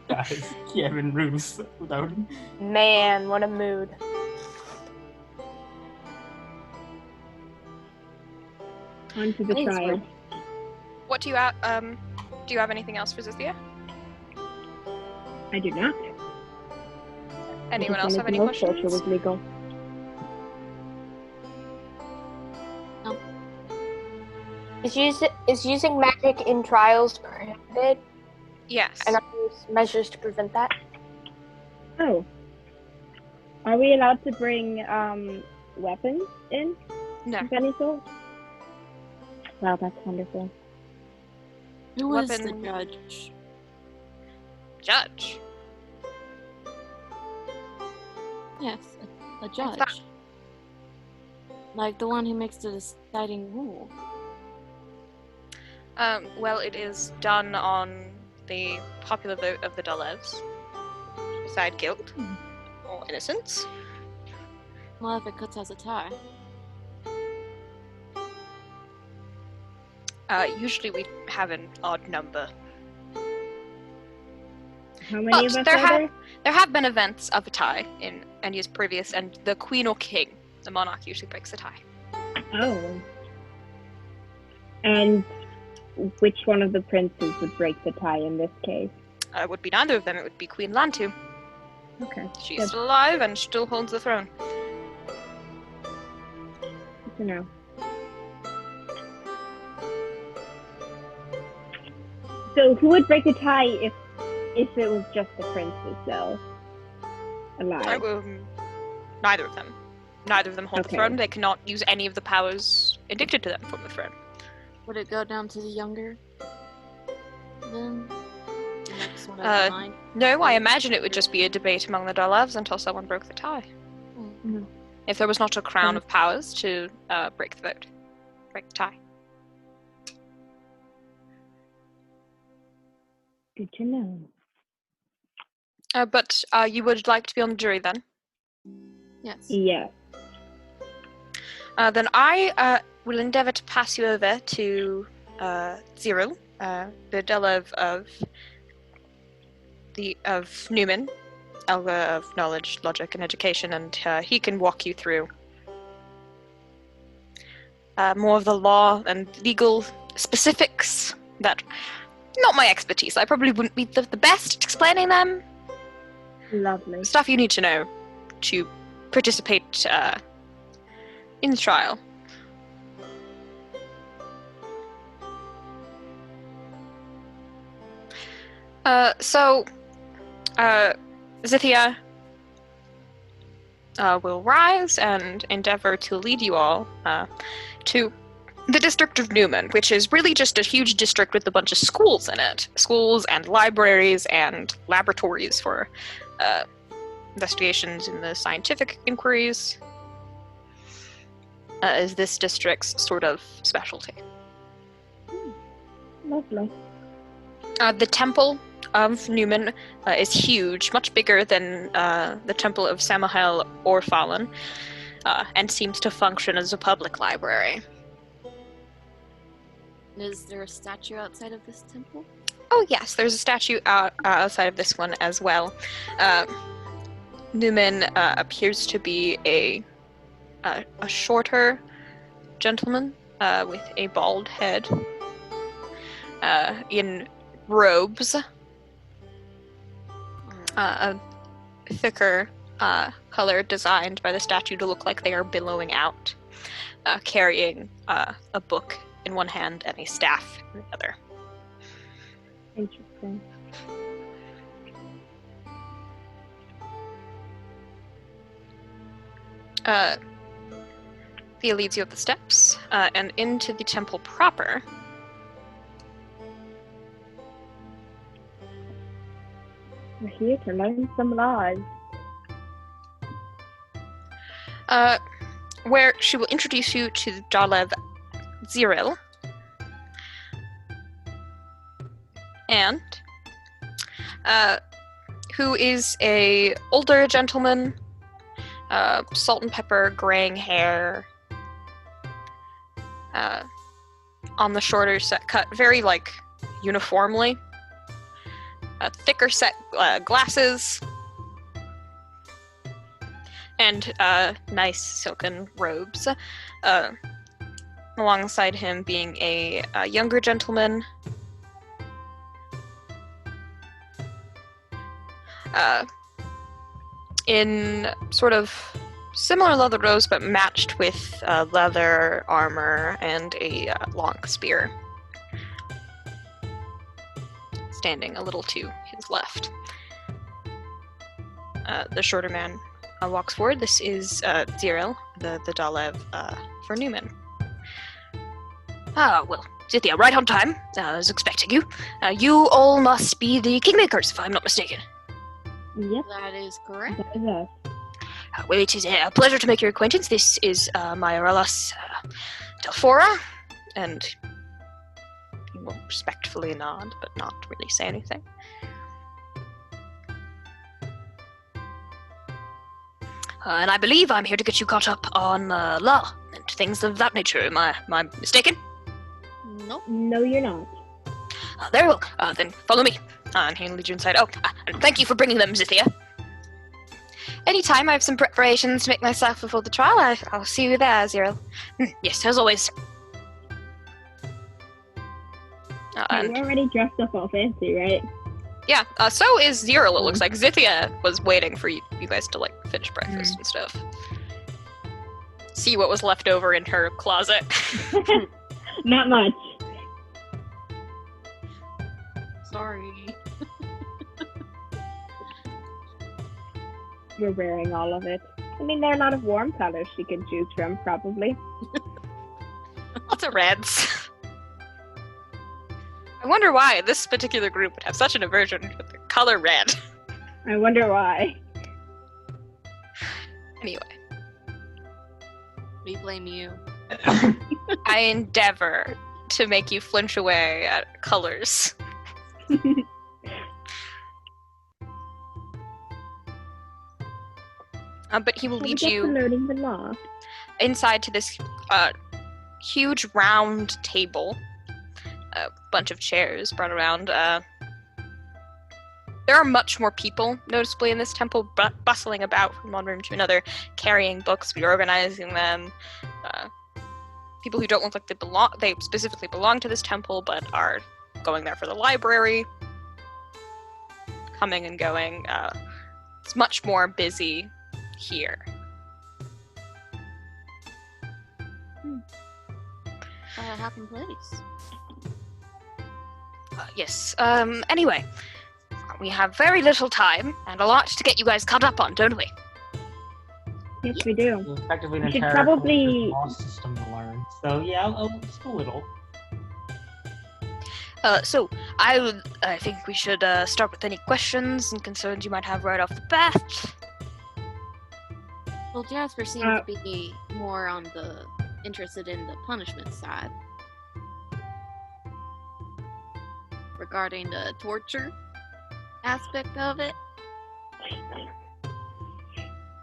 Guys, Kevin Roos. Man, what a mood. On to the Thanks, trial. What do you have anything else for Zythia? I do not. Anyone I else just have wanted any to know if torture questions? was legal. Is using magic in trials prohibited? Yes. And are there measures to prevent that? Oh. Are we allowed to bring weapons in? No. Of any sort? Wow, that's wonderful. Who is the Weapon- judge? Judge. Yes, a judge. that? Like the one who makes the deciding rule. Well, it is done on the popular vote of the Dalevs. Decide guilt or innocence. Well, if it cuts has a tie. Usually we have an odd number. How many of But us there are there? There have been events of a tie in any years previous, and the queen or king, the monarch, usually breaks the tie. Oh. And which one of the princes would break the tie in this case? It would be neither of them. It would be Queen Lantu. Okay. She's Good. still alive and still holds the throne. Good to know. So who would break the tie if it was just the princes, though? Alive. Neither of them. Neither of them hold the Okay. throne. They cannot use any of the powers indicted to them from the throne. Would it go down to the younger? Then? The next one in Uh, line? No, I imagine it would just be a debate among the Dalevs until someone broke the tie. Mhm. If there was not a crown of powers to break the vote, break the tie. Good to know. But you would like to be on the jury then? Yes. Yes. Then I will endeavour to pass you over to Zero, the Delev of Newman, Elder of Knowledge, Logic, and Education, and he can walk you through more of the law and legal specifics that not my expertise. I probably wouldn't be the best at explaining them. Lovely. Stuff you need to know to participate in the trial. Zythia will rise and endeavor to lead you all to the district of Newman, which is really just a huge district with a bunch of schools in it. Schools and libraries and laboratories for investigations in the scientific inquiries. Is this district's sort of specialty. Lovely. The temple of Newman is huge, much bigger than the temple of Samael or Fallen, and seems to function as a public library. Is there a statue outside of this temple? Oh yes, there's a statue outside of this one as well. Newman appears to be a shorter gentleman with a bald head, in robes, a thicker color designed by the statue to look like they are billowing out, carrying a book in one hand and a staff in the other. Interesting. Thea leads you up the steps and into the temple proper. We're here to learn some laws. Where she will introduce you to Dalev Ziril. And who is a older gentleman, salt and pepper, graying hair, on the shorter set cut, very like uniformly. Thicker set glasses, and nice silken robes. Alongside him being a younger gentleman. In sort of similar leather robes, but matched with leather armor and a long spear. Standing a little to his left. The shorter man walks forward. This is Ziril, the Dalev for Newman. Ah, well, Zithia, right on time. I was expecting you. You all must be the Kingmakers, if I'm not mistaken. Yep. That is correct. That is us. Well, it is a pleasure to make your acquaintance. This is Majorelas Delphora, and he will respectfully nod, but not really say anything. And I believe I'm here to get you caught up on law and things of that nature. Am I mistaken? Nope. No, you're not. Very well. Then follow me. And he'll lead you inside. Oh, and thank you for bringing them, Zithia. Anytime I have some preparations to make myself before the trial, I'll see you there, Ziril. Yes, as always. You're already dressed up all fancy, right? Yeah, so is Ziril, it looks like. Zithia was waiting for you guys to, like, finish breakfast and stuff. See what was left over in her closet. Not much. Sorry. We're wearing all of it. I mean, there are a lot of warm colors she can choose from, probably. Lots of reds. I wonder why this particular group would have such an aversion with the color red. I wonder why. Anyway. We blame you. I endeavor to make you flinch away at colors. But he will lead you learning the law. inside to this huge round table. A bunch of chairs brought around. There are much more people, noticeably, in this temple, bustling about from one room to another, carrying books, reorganizing them. People who don't look like they specifically belong to this temple, but are going there for the library. Coming and going. It's much more busy here. A happy place. Yes. Anyway, we have very little time and a lot to get you guys caught up on, don't we? Yes, we do. Effectively, an We should entire probably- law system to learn. So yeah, just a little. So I think we should start with any questions and concerns you might have right off the bat. Well, Jasper seemed to be more on the interested in the punishment side. Regarding the torture aspect of it.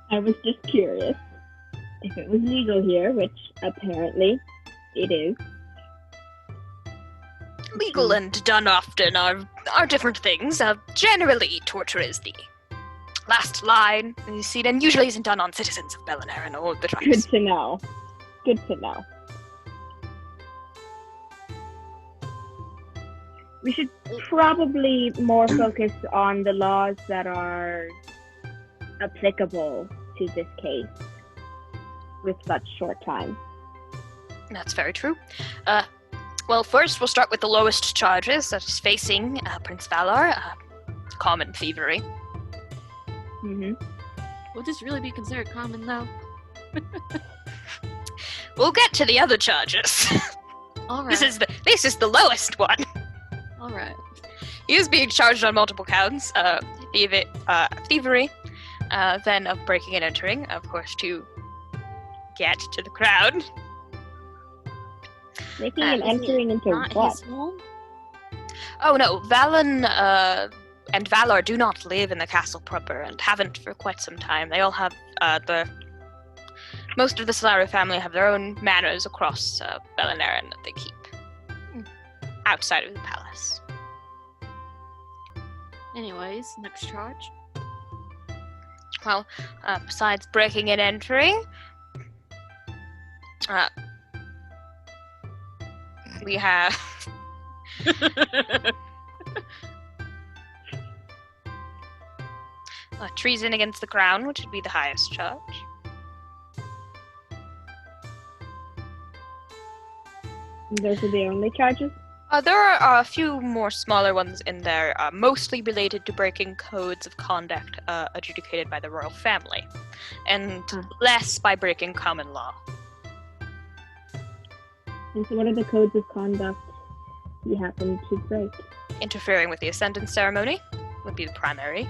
I was just curious if it was legal here, which apparently it is. Legal and done often are different things. Generally, torture is the last line in the scene, and usually isn't done on citizens of Belinair and all the Good tribes. to know. Good to know. We should probably more focus on the laws that are applicable to this case with such short time. That's very true. Well, first we'll start with the lowest charges that is facing Prince Valar, common thievery. Mm-hmm. Would this really be considered common, though? We'll get to the other charges. Alright. This is the lowest one. Alright. He is being charged on multiple counts: thievery, then of breaking and entering, of course, to get to the crowd. Breaking and entering into Not what? his home? Oh no, Valen and Valar do not live in the castle proper, and haven't for quite some time. They all have most of the Solari family have their own manors across Belinaran that they keep outside of the palace. Anyways, next charge. Well, besides breaking and entering, we have treason against the crown, which would be the highest charge. Those are the only charges? There are a few more smaller ones in there, mostly related to breaking codes of conduct adjudicated by the royal family, and less by breaking common law. And so what are the codes of conduct you happen to break? Interfering with the Ascendance ceremony would be the primary.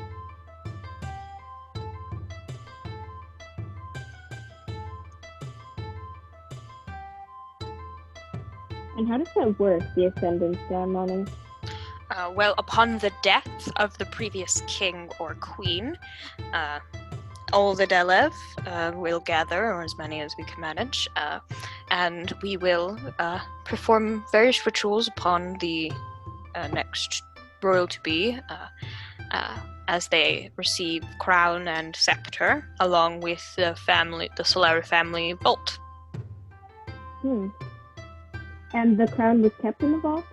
And how does that work, the Ascendance ceremony? Well, upon the death of the previous king or queen, all the Adalaie will gather, or as many as we can manage, and we will perform various rituals upon the next royal-to-be, as they receive crown and scepter, along with the Solari family vault. And the crown was kept in the vault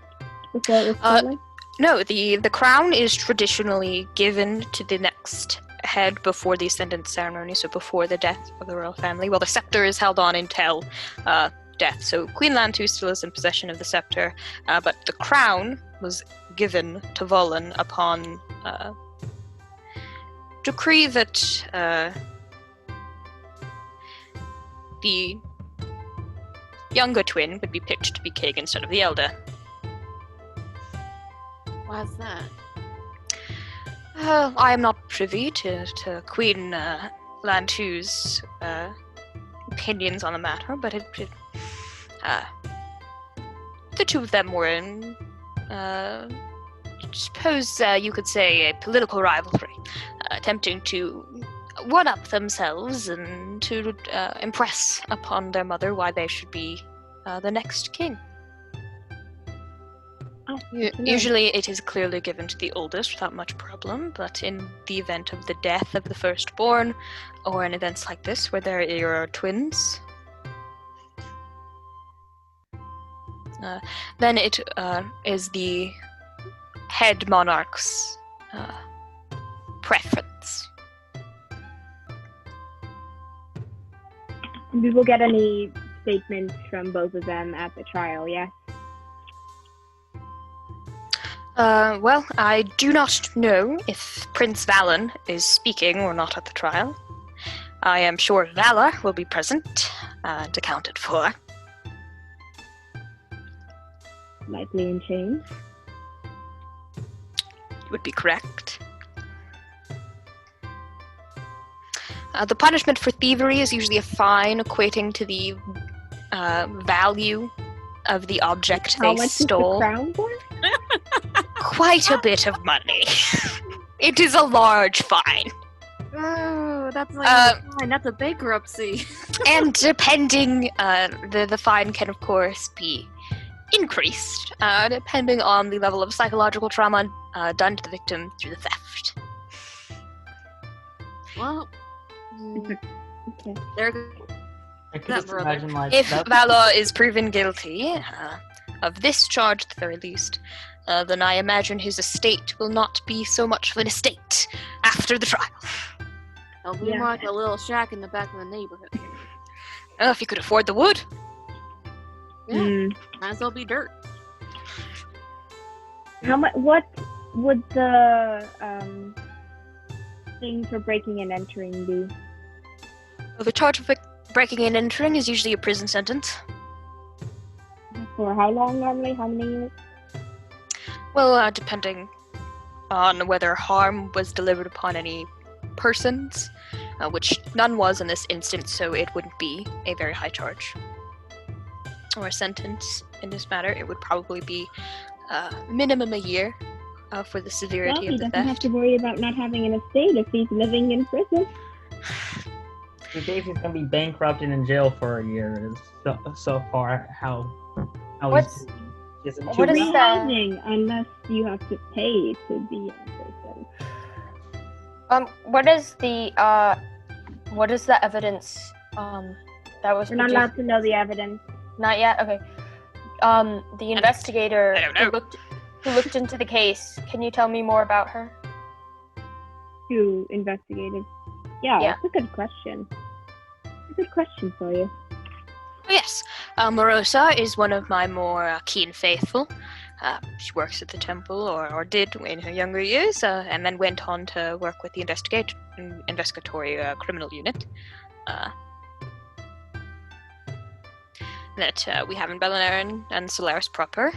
before it was stolen? No, the crown is traditionally given to the next head before the Ascendance ceremony, so before the death of the royal family. Well, the scepter is held on until death, so Queen Lantu still is in possession of the scepter, but the crown was given to Volin upon decree that the younger twin would be picked to be king instead of the elder. Why's that? I am not privy to Queen Lantu's opinions on the matter, but the two of them were in, suppose you could say, a political rivalry, attempting to one-up themselves and to impress upon their mother why they should be the next king. Usually it is clearly given to the oldest without much problem, but in the event of the death of the firstborn, or in events like this where there are twins, then it is the head monarch's preference. We will get any statements from both of them at the trial, yes? Well, I do not know if Prince Valen is speaking or not at the trial. I am sure Valar will be present and accounted for. Likely in chains? Would be correct. The punishment for thievery is usually a fine equating to the value of the object How they much stole. is the crown for? Quite a bit of money. It is a large fine. Oh, that's like a fine. That's a bankruptcy. And depending, the fine can of course be increased, depending on the level of psychological trauma done to the victim through the theft. Well, Okay. there. I could That just brother. imagine like If that. Valar is proven guilty, of this charge at the very least, then I imagine his estate will not be so much of an estate after the trial. It'll be Yeah. like a little shack in the back of the neighborhood. Oh, if you could afford the wood. Yeah, might as well be dirt. How much? What would the thing for breaking and entering be? Well, the charge of breaking and entering is usually a prison sentence. For how long normally? How many years? Well, depending on whether harm was delivered upon any persons, which none was in this instance, so it wouldn't be a very high charge. Or a sentence in this matter, it would probably be minimum a year, for the Well, severity he of the doesn't have theft. to worry about not having an estate if he's living in prison. He thinks he's gonna be bankrupt and in jail for a year. So far, how What's- he's doing. He hasn't what too is Free bad. that? housing, unless you have to pay to be in prison. What is the evidence that was We're not produced? allowed to know the evidence. Not yet. Okay. The investigator I don't know. who looked into the case. Can you tell me more about her? Who investigated? Yeah, Yeah. that's a good question. A good question for you. Oh, yes, Morosa is one of my more keen faithful. She works at the temple, or did in her younger years, and then went on to work with the investigatory criminal unit that we have in Belinair and Solaris proper.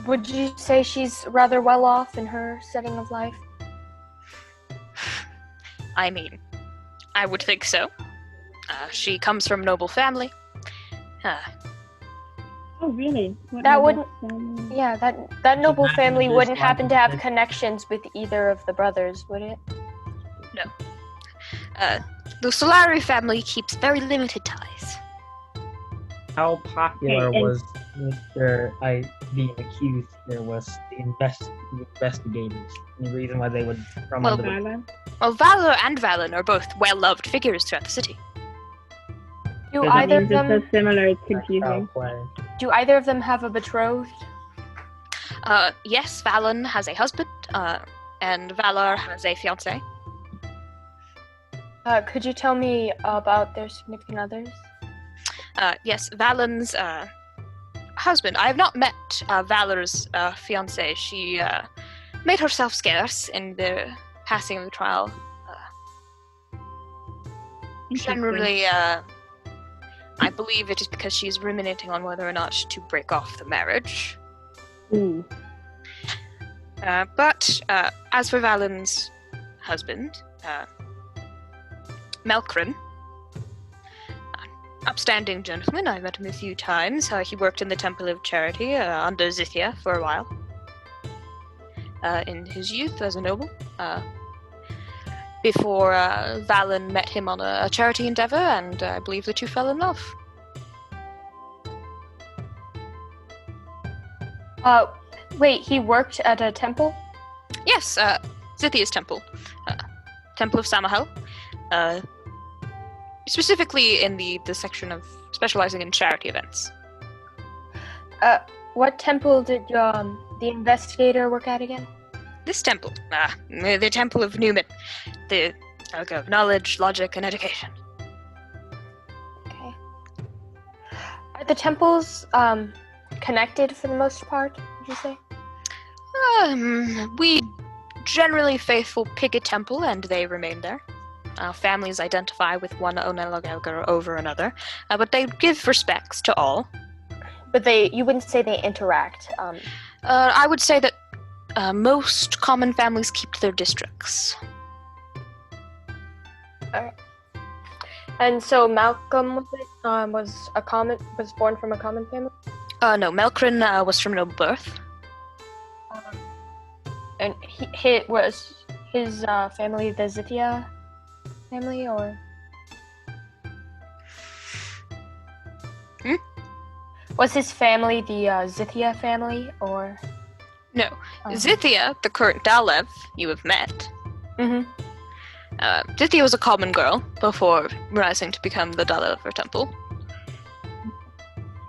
Would you say she's rather well off in her setting of life? I mean, I would think so. She comes from a noble family. Oh, really? What That noble wouldn't- family? Yeah, that noble Imagine family this wouldn't happen to have life- connections with either of the brothers, would it? The Solari family keeps very limited ties. How popular Okay, and- was Mr. being accused? There was the investigators. Any reason why they would from Well, under the Layla? Well, Valor and Valen are both well-loved figures throughout the city. Do That either Names of are so them similar, it's foul confusing. play? have a betrothed? Yes, Valen has a husband, and Valor has a fiancé. Could you tell me about their significant others? Yes, Valen's husband. I have not met Valor's fiancée. She made herself scarce in the passing of the trial. Generally, I believe it is because she is ruminating on whether or not to break off the marriage. Ooh. But as for Valen's husband, Melkrin, upstanding gentleman, I've met him a few times. He worked in the Temple of Charity under Zithia for a while. In his youth as a noble. Before Valen met him on a charity endeavor, and I believe the two fell in love. Wait, he worked at a temple? Yes, Zithia's temple. Temple of Samahel. Specifically in the section of specializing in charity events. What temple did the investigator work at again? This temple, the Temple of Newman, the Alga of Knowledge, Logic, and Education. Okay. Are the temples connected for the most part, would you say? We generally faithful pick a temple, and they remain there. Families identify with one Onelagalgar over another, but they give respects to all. But you wouldn't say they interact. I would say that most common families keep to their districts. And so Malcolm was born from a common family? No, Melkrin was from noble birth. And was his family the Zithia family, or? Was his family the Zithia family, or? No. Zithia, the current Dalev you have met. Mm-hmm. Zithia was a common girl before rising to become the Dalev of her temple.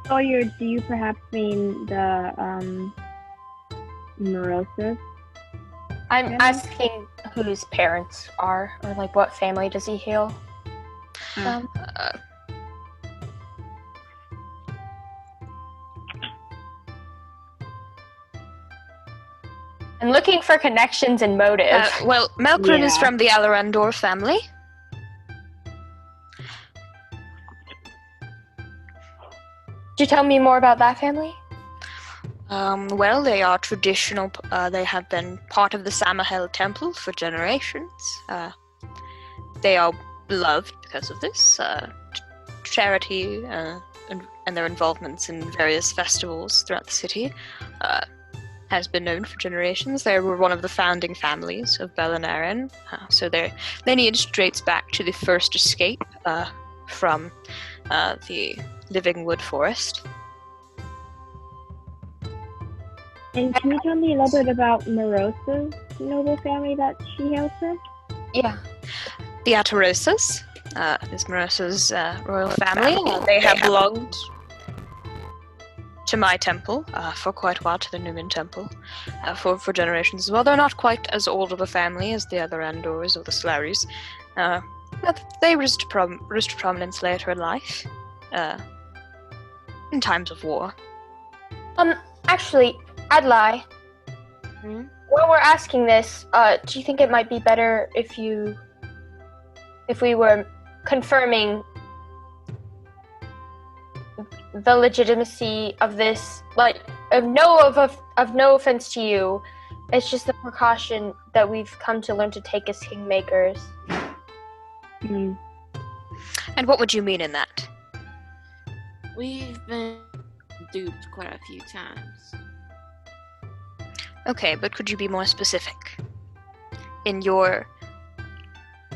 Sawyer, do you perhaps mean the Morosas? I'm Yeah. asking who his parents are, or like what family does he hail from? I'm looking for connections and motive. Well, Melkrin is Yeah. from the Alarandor family. Could you tell me more about that family? Well, they are traditional. They have been part of the Samahel Temple for generations. They are beloved because of this. Charity and their involvements in various festivals throughout the city has been known for generations. They were one of the founding families of Bellenarin, so their lineage dates back to the first escape from the Living Wood Forest. And can you tell me a little bit about Marosa's noble family that she hails from? Yeah. The Atarosas is Marosa's royal family. They have belonged to my temple for quite a while, to the Newman Temple, for generations as well. They're not quite as old of a family as the other Andors or the Slaries. But they rose to prominence later in life, in times of war. Actually, Adalaie, while we're asking this, do you think it might be better if we were confirming the legitimacy of this? Like, of no offense to you, it's just the precaution that we've come to learn to take as Kingmakers. And what would you mean in that? We've been duped quite a few times. Okay, but could you be more specific? In your...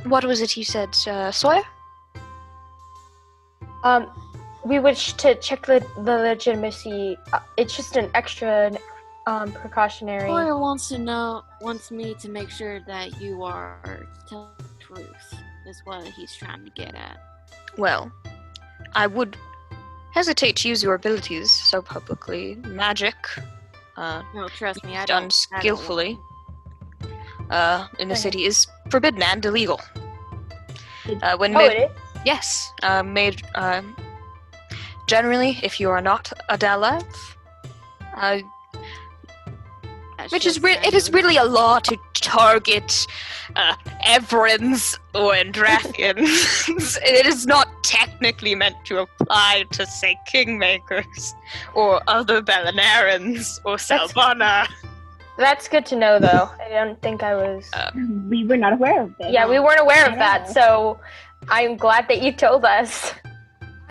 What was it you said, Sawyer? We wish to check the legitimacy. It's just an extra precautionary. Sawyer wants me to make sure that you are telling the truth, is what he's trying to get at. Well, I would hesitate to use your abilities so publicly. Magic, No, trust me, I done don't. skillfully, in the city is forbidden and illegal. When Oh, it is? Yes, made generally, if you are not Adalaie, which is it is really a law to target Everins or Andrathians. It is not technically meant to apply to, say, Kingmakers or other Bellenarans or Salvana. That's good to know, though. I don't think I was... We were not aware of this. Yeah, we weren't aware of that, so I'm glad that you told us.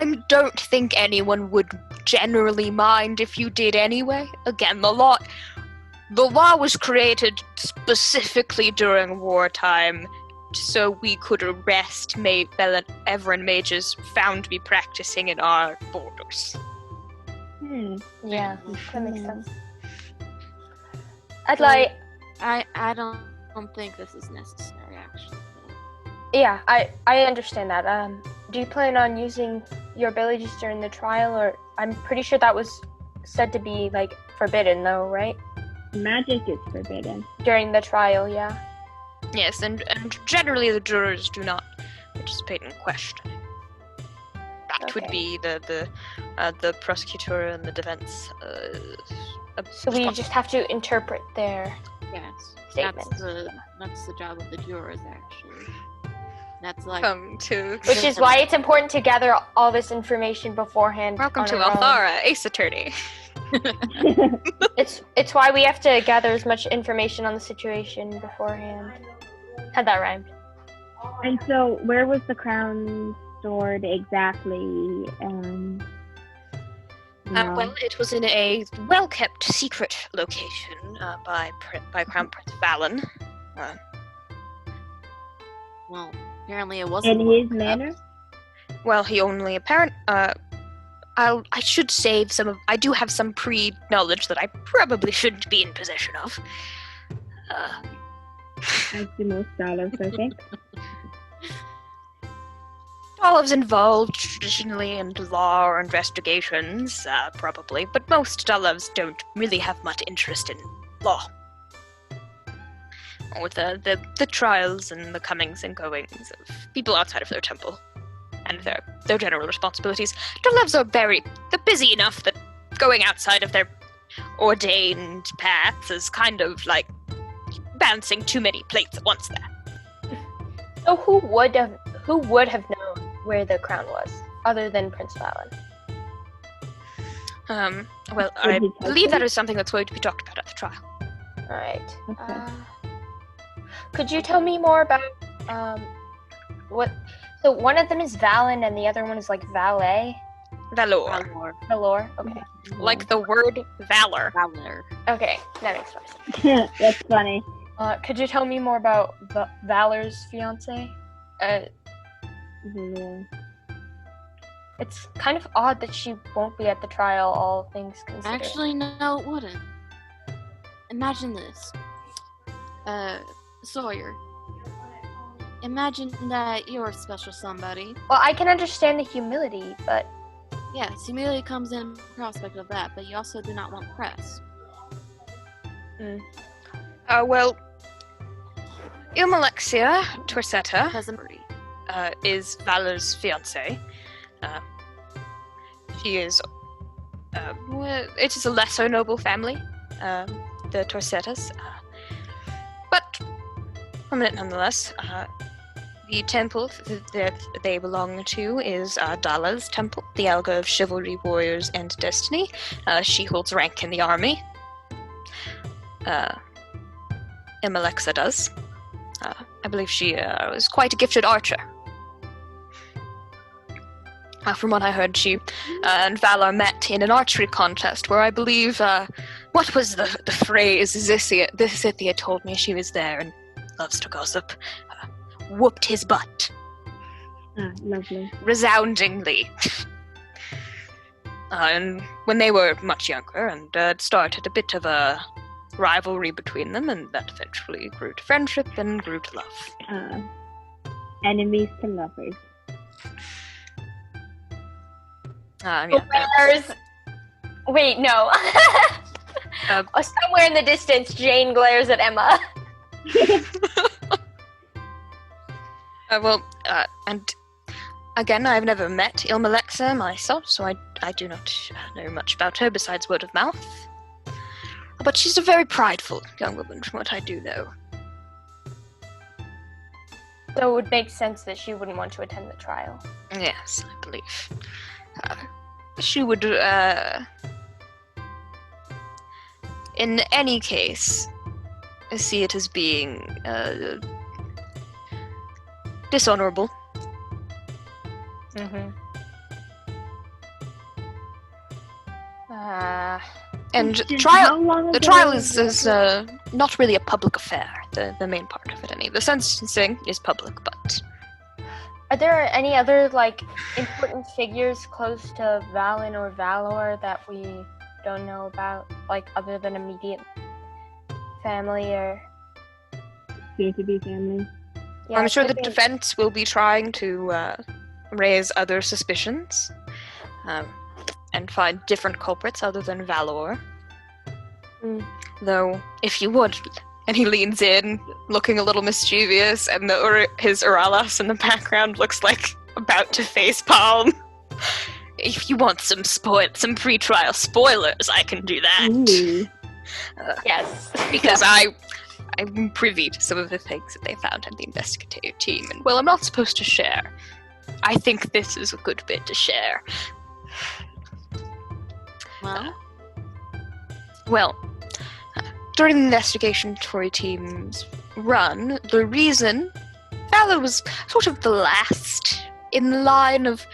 I don't think anyone would generally mind if you did anyway. Again, the law was created specifically during wartime so we could arrest Everin mages found to be practicing in our borders. Yeah, that makes sense. Adalaie, I don't think this is necessary, actually. yeah, I understand that. Do you plan on using your abilities during the trial, or I'm pretty sure that was said to be, like, forbidden, though, right? Magic is forbidden. During the trial, yeah. Yes, and generally the jurors do not participate in questioning. That would be the prosecutor and the defense. So we just have to interpret their statements. That's the job of the jurors, actually. That's like which is why it's important to gather all this information beforehand. Welcome to Althara, Ace Attorney. It's why we have to gather as much information on the situation beforehand. Had that rhymed. And so, where was the crown stored exactly? Well, it was in a well-kept secret location by Crown Prince Valen. Well, apparently it wasn't. In his manor? Well, he only I should save some of... I do have some pre-knowledge that I probably shouldn't be in possession of. As do most scholars, I think. Olives involved traditionally in law or investigations, probably, but most olives don't really have much interest in law. Or the trials and the comings and goings of people outside of their temple and their general responsibilities. Olives are they're busy enough that going outside of their ordained paths is kind of like balancing too many plates at once there. So who would have known where the crown was, other than Prince Valen? Well, I believe that is something that's going to be talked about at the trial. Alright. Okay. Could you tell me more about what... So one of them is Valen and the other one is like Valet? Valor. Valor. Valor? Okay. Like the word valor. Valor. Okay, that makes more sense. That's funny. Could you tell me more about Valor's fiance? It's kind of odd that she won't be at the trial, all things considered. Actually, no, it wouldn't. Imagine this. Sawyer. Imagine that you're a special somebody. Well, I can understand the humility, but... Yes, humility comes in prospect of that, but you also do not want press. Well, Ilmalexia Torsetta Peasantry. is Valor's fiance. She is, it is a lesser noble family, the Torsettas, but prominent nonetheless. The temple that they belong to is Adalai's temple, the Alga of Chivalry, Warriors, and Destiny. She holds rank in the army. Imalexa does. I believe she was quite a gifted archer. From what I heard, she and Valor met in an archery contest where I believe, what was the phrase Zithia told me she was there and loves to gossip. Whooped his butt. Lovely. Resoundingly. And when they were much younger, and it started a bit of a rivalry between them, and that eventually grew to friendship and grew to love. Enemies to lovers. Wait, no. Somewhere in the distance, Jane glares at Emma. And again, I've never met Ilmalexa myself, so I do not know much about her besides word of mouth. But she's a very prideful young woman, from what I do know. So it would make sense that she wouldn't want to attend the trial. Yes, I believe. She would, in any case, see it as being dishonorable. Mm-hmm. And the trial is not really a public affair, the main part of it, anyway. The sentencing is public, but... Are there any other, important figures close to Valen or Valor that we don't know about, other than immediate family or... Soon-to-be family. Yeah, I'm sure the defense will be trying to raise other suspicions and find different culprits other than Valor. Though, if you would, and he leans in, looking a little mischievous, and his Uralas in the background looks like about to facepalm. If you want some pre-trial spoilers, I can do that. Yes. Because I'm privy to some of the things that they found in the investigative team, and I'm not supposed to share. I think this is a good bit to share. Well? During the investigatory team's run, the reason Valor was sort of the last in the line of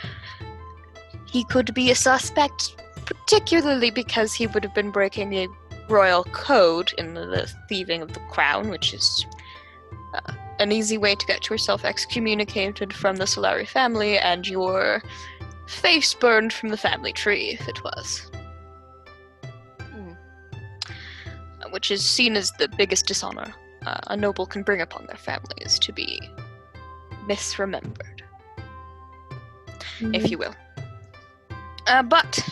he could be a suspect, particularly because he would have been breaking the royal code in the thieving of the crown, which is an easy way to get yourself excommunicated from the Solari family and your face burned from the family tree, if it was. Which is seen as the biggest dishonor a noble can bring upon their family, is to be misremembered, if you will. But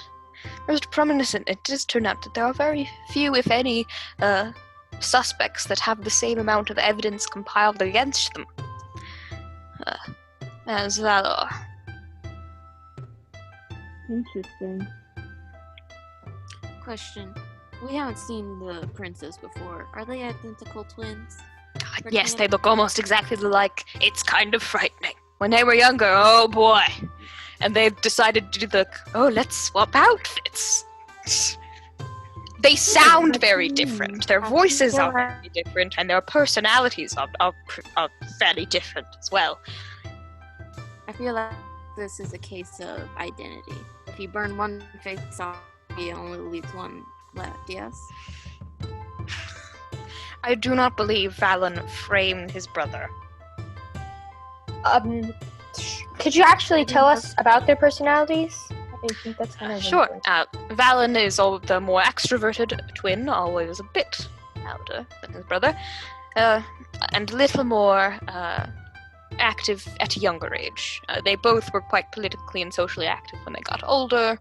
as prominent, it does turn out that there are very few, if any, suspects that have the same amount of evidence compiled against them as Valor. Interesting. Question. We haven't seen the princess before. Are they identical twins? Yes, they look almost exactly alike. It's kind of frightening. When they were younger, oh boy. And they've decided to do let's swap outfits. They sound very different. Their voices are very different, and their personalities are fairly different as well. I feel like this is a case of identity. if you burn one face off, he only leaves one left, yes? I do not believe Valen framed his brother. Could you actually tell us about their personalities? I think that's kind of Sure. important. Valen is the more extroverted twin, always a bit louder than his brother, and a little more active at a younger age. They both were quite politically and socially active when they got older,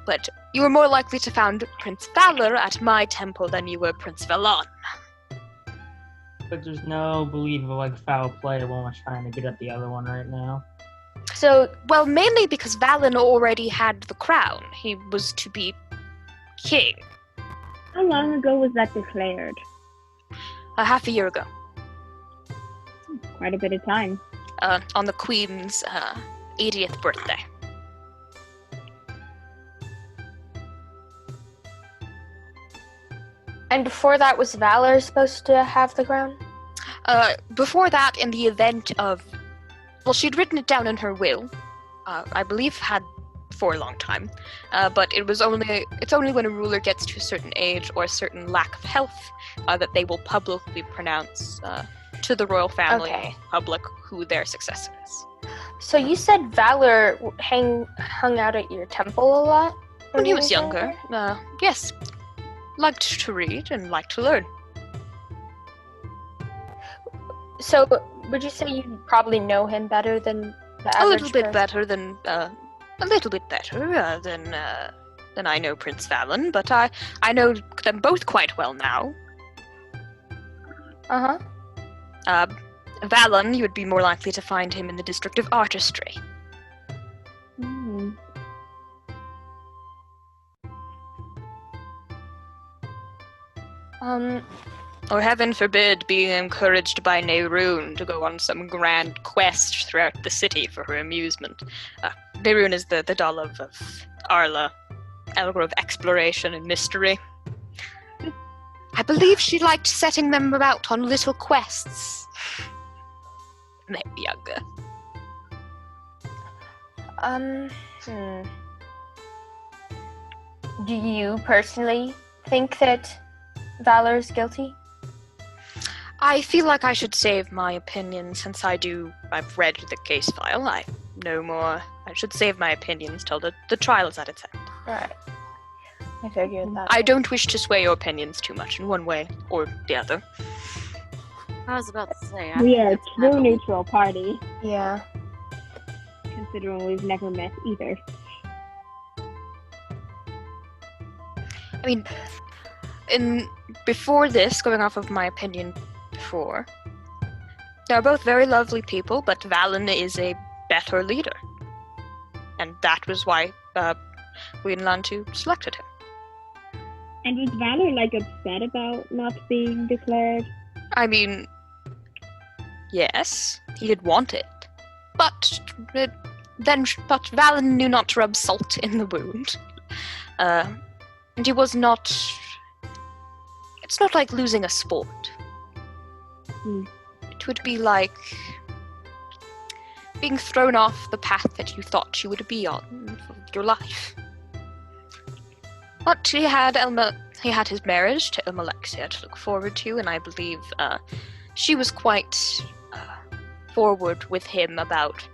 but you were more likely to find Prince Valor at my temple than you were Prince Valon. But there's no believable foul play when we're trying to get at the other one right now. So, Well, mainly because Valen already had the crown. He was to be king. How long ago was that declared? Half a year ago. Quite a bit of time. On the Queen's 80th birthday. and before that, was Valor supposed to have the crown? Before that, in the event of... Well, she'd written it down in her will. I believe had for a long time. But it's only when a ruler gets to a certain age or a certain lack of health that they will publicly pronounce to the royal family Okay. public who their successor is. So you said Valor hung out at your temple a lot? When he was younger, yes. Liked to read and liked to learn. So would you say you probably know him better than the average A little bit person? better than than I know Prince Valen, but I know them both quite well now. Uh-huh. Valen, you would be more likely to find him in the district of artistry. Hmm. Or heaven forbid being encouraged by Neroon to go on some grand quest throughout the city for her amusement. Neroon is the doll of Arla, Elder of exploration and mystery. I believe she liked setting them about on little quests. When they were younger. Do you personally think that Valor's guilty? I feel like I should save my opinion since I've read the case file. I know more. I should save my opinions till the trial is at its end. Right. I figured that. I don't wish to sway your opinions too much in one way or the other. I was about to say. We are a true neutral party, Yeah. considering we've never met either. I mean, before this, going off of my opinion before, they're both very lovely people, but Valen is a better leader. And that was why Queen Lantu selected him. And was Valor upset about not being declared? I mean, yes, he did want it. But Valen knew not to rub salt in the wound. And he was not... It's not like losing a sport. It would be like being thrown off the path that you thought you would be on for your life. But he had his marriage to Alexia to look forward to, and I believe she was quite forward with him about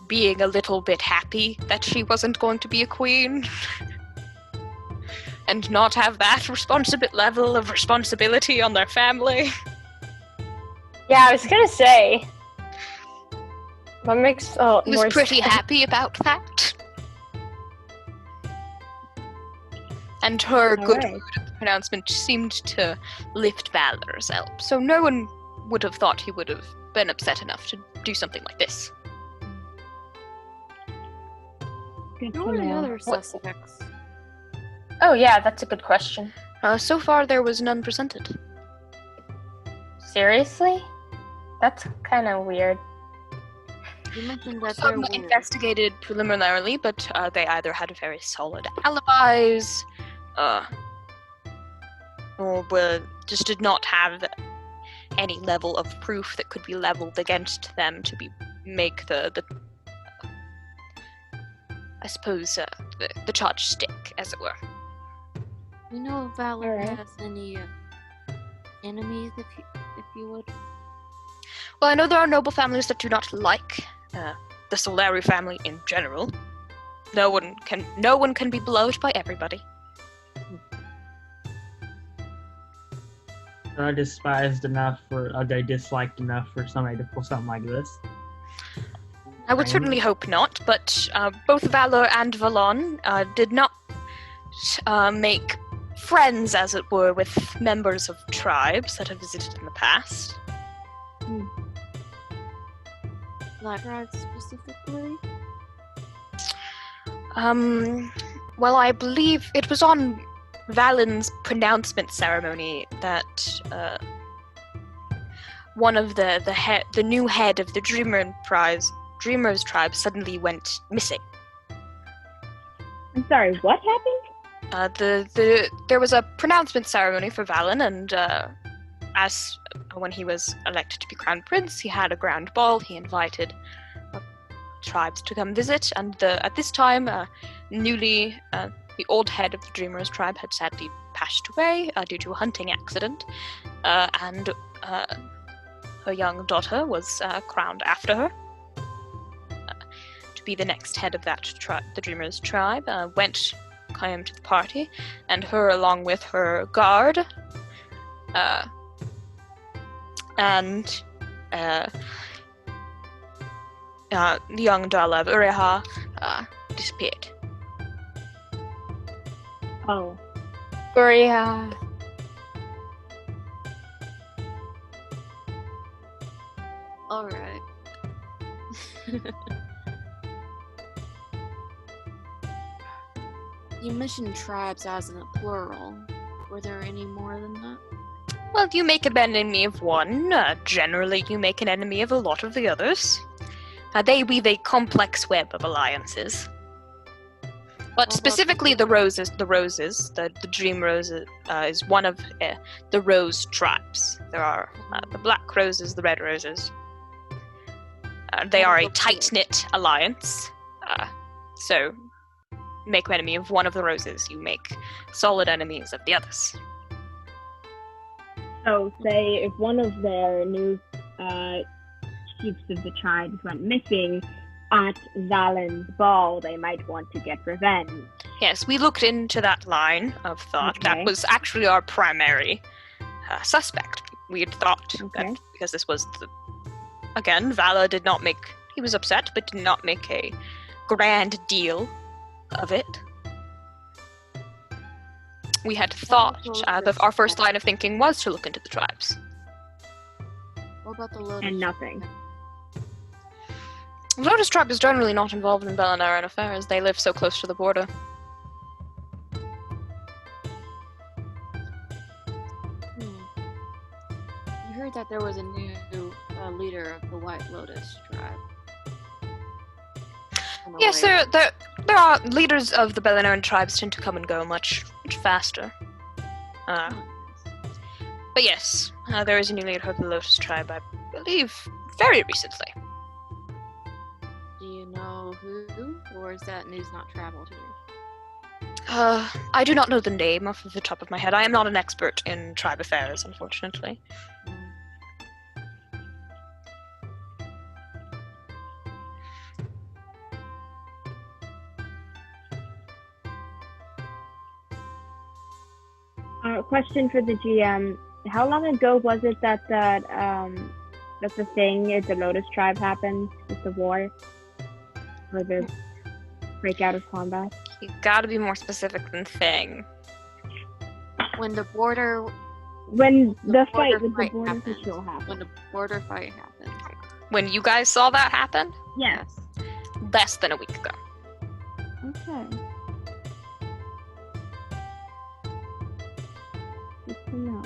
being a little bit happy that she wasn't going to be a queen. And not have that level of responsibility on their family. Yeah, I was gonna say. What makes He was more pretty sense. happy about that. And her good Alright. mood at the pronouncement seemed to lift Valor's help, so no one would have thought he would have been upset enough to do something like this. Good Who to are the know. other suspects? Oh yeah, that's a good question. So far, there was none presented. Seriously? That's kind of weird. You mentioned that there Some were... investigated preliminarily, but they either had very solid alibis, or just did not have any level of proof that could be leveled against them to make the I suppose, the charged stick, as it were. You know if Valor Alright. has any enemies, if you would. Well, I know there are noble families that do not like the Solari family in general. No one can be beloved by everybody. Are despised enough, or are they disliked enough for somebody to pull something like this? I would certainly hope not, but both Valor and Valon did not make friends, as it were, with members of tribes that have visited in the past. Black tribes specifically? Well, I believe it was on Valen's pronouncement ceremony that one of the new head of the Dreamers tribe suddenly went missing. I'm sorry, what happened? There was a pronouncement ceremony for Valen, and as when he was elected to be crown prince, he had a grand ball. He invited tribes to come visit, and at this time, the old head of the Dreamers tribe had sadly passed away due to a hunting accident, and her young daughter was crowned after her to be the next head of that the Dreamers tribe. Came to the party, and her, along with her guard, and the young Dala of Ureha disappeared. Oh. Gloria. Alright. You mentioned tribes as in a plural. Were there any more than that? Well, you make an enemy of one. Generally, you make an enemy of a lot of the others. They weave a complex web of alliances. But specifically the roses, the Dream Rose is one of the Rose tribes. There are the Black Roses, the Red Roses. They are a tight-knit alliance. So, make an enemy of one of the Roses, you make solid enemies of the others. So, say if one of their new chiefs of the tribes went missing at Valen's ball, they might want to get revenge. Yes, we looked into that line of thought. Okay. That was actually our primary suspect. We had thought that because this was again, Vala did not make. He was upset, but did not make a grand deal of it. We had thought our first line of thinking was to look into the tribes. What about the Lotus? And nothing. The Lotus tribe is generally not involved in Belinaran affairs. They live so close to the border. I heard that there was a new leader of the White Lotus tribe. Yes, there are leaders of the Belinaran tribes tend to come and go much faster. But yes, there is a new leader of the Lotus tribe, I believe, very recently. Do you know who, or is that news not traveled here? I do not know the name off of the top of my head. I am not an expert in tribe affairs, unfortunately. Question for the GM: how long ago was it that the thing at the Lotus tribe happened with the war, or the breakout of combat? You gotta be more specific than thing. When the border. When the fight border with the fight border happened. patrol happened. When the border fight happened. When you guys saw that happen? Yes. Less than a week ago. Okay. Good to know.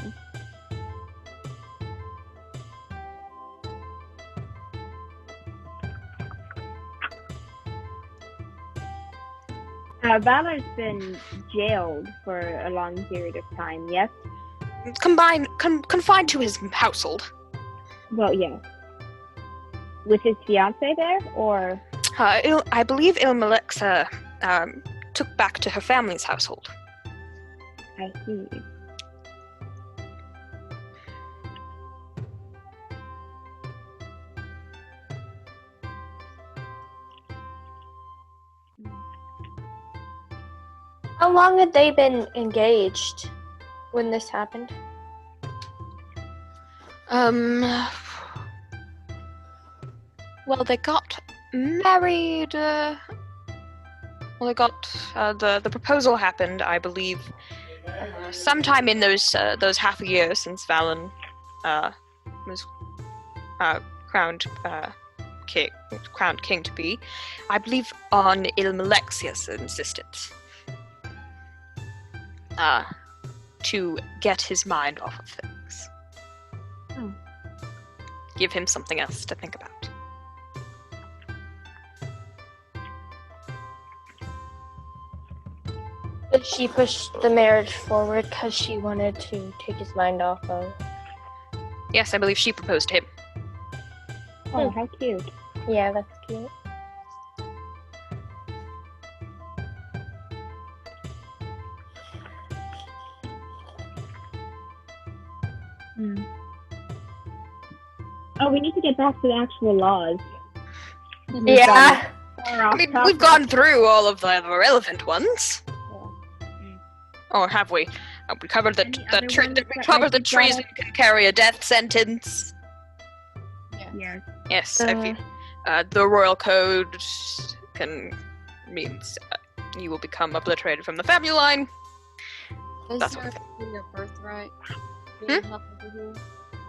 Valor's been jailed for a long period of time, yes? Confined to his household. Well, yes. With his fiancée there, or? I believe Ilmalik's took back to her family's household. I see. How long had they been engaged when this happened? Well, they got married. The proposal happened, I believe, sometime in those half a year since Valen was crowned king to be. I believe on Ilmalexia's insistence. To get his mind off of things. Oh. Give him something else to think about. Did she push the marriage forward because she wanted to take his mind off of? Yes, I believe she proposed to him. Oh, how cute. Yeah, that's cute. Hmm. Oh, we need to get back to the actual laws. Yeah. I mean, we've gone through all of the relevant ones. Or have we? We covered Any other ones we that covered might the be brought treason up? can carry a death sentence. Yes. Yes, Uh. the royal code means you will become obliterated from the family line. Is That's there what a decree of birthright? Being held over here?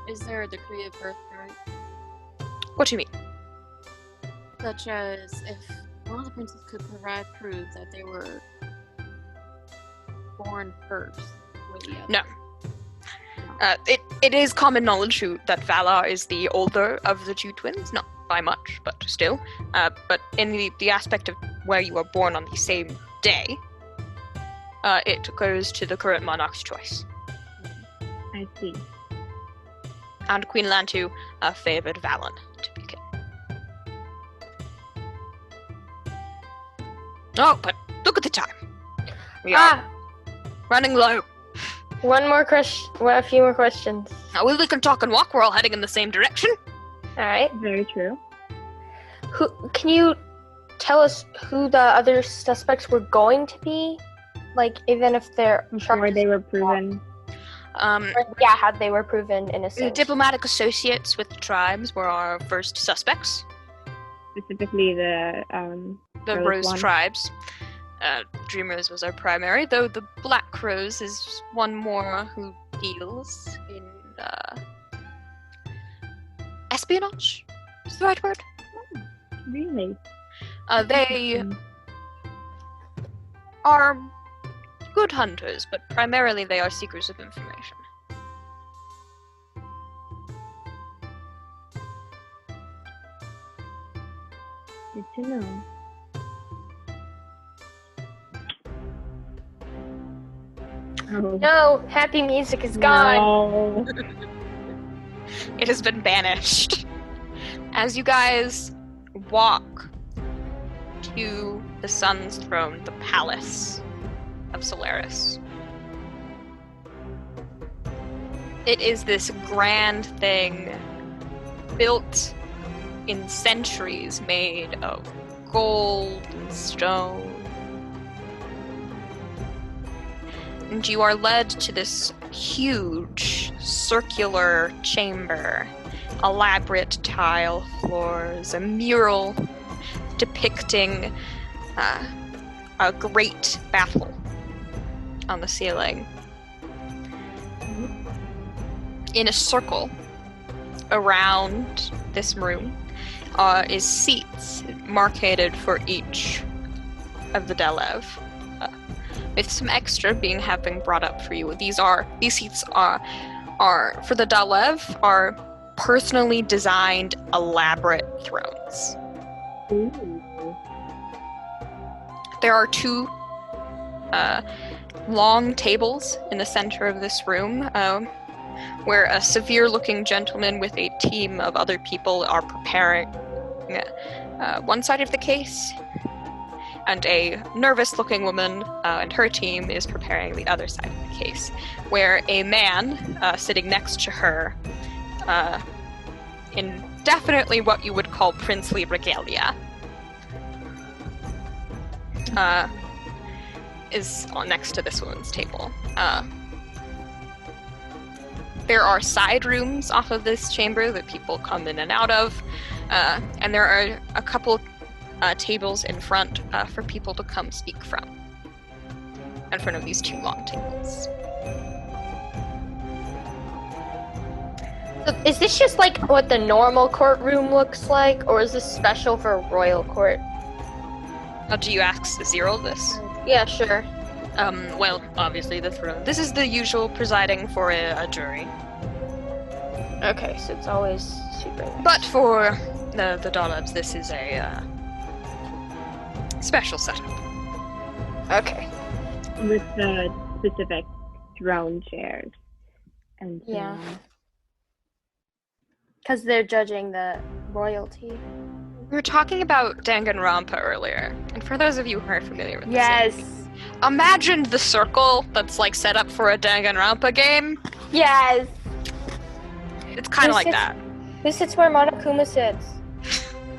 Is there a decree of birthright? What do you mean? Such as if one of the princes could provide proof that they were born first with the other. No. It is common knowledge that Valar is the older of the two twins, not by much, but still. But in the aspect of where you are born on the same day, it goes to the current monarch's choice. I see. And Queen Lantu favored Valen to be king. Oh, but look at the time. We are running low. A few more questions. We can talk and walk. We're all heading in the same direction. All right. Very true. Can you tell us who the other suspects were going to be? Like, even if they're Before they were proven. how they were proven innocent. Diplomatic associates with the tribes were our first suspects. Specifically the The Rose Rose one. tribes. Dreamers was our primary, though the Black Rose is one more who deals in espionage. Is the right word? Really? They are good hunters, but primarily they are seekers of information. Good to know. Oh. No, happy music is gone. No. It has been banished. As you guys walk to the Sun's Throne, the palace of Solaris, it is this grand thing built in centuries, made of gold and stone. And you are led to this huge circular chamber, elaborate tile floors, a mural depicting a great battle on the ceiling. In a circle around this room is seats marcated for each of the Delev. With some extra have been brought up for you. These seats are for the Dalev are personally designed elaborate thrones. Ooh. There are two long tables in the center of this room, where a severe-looking gentleman with a team of other people are preparing one side of the case, and a nervous-looking woman and her team is preparing the other side of the case, where a man sitting next to her, in definitely what you would call princely regalia, is next to this woman's table. There are side rooms off of this chamber that people come in and out of, and there are a couple tables in front for people to come speak from, in front of these two long tables. So is this just like what the normal courtroom looks like, or is this special for royal court? Do you ask Zero this? Yeah, sure. Well, obviously the throne. This is the usual presiding for a jury. Okay, so it's always super nice. But for the Dollabs, this is a special setup. Okay. With the specific throne chairs. And so Yeah. Because they're judging the royalty. We were talking about Danganronpa earlier, and for those of you who are familiar with Yes. this, imagine the circle that's like set up for a Danganronpa game. Yes. It's kind of like sits- that. Who sits where Monokuma sits?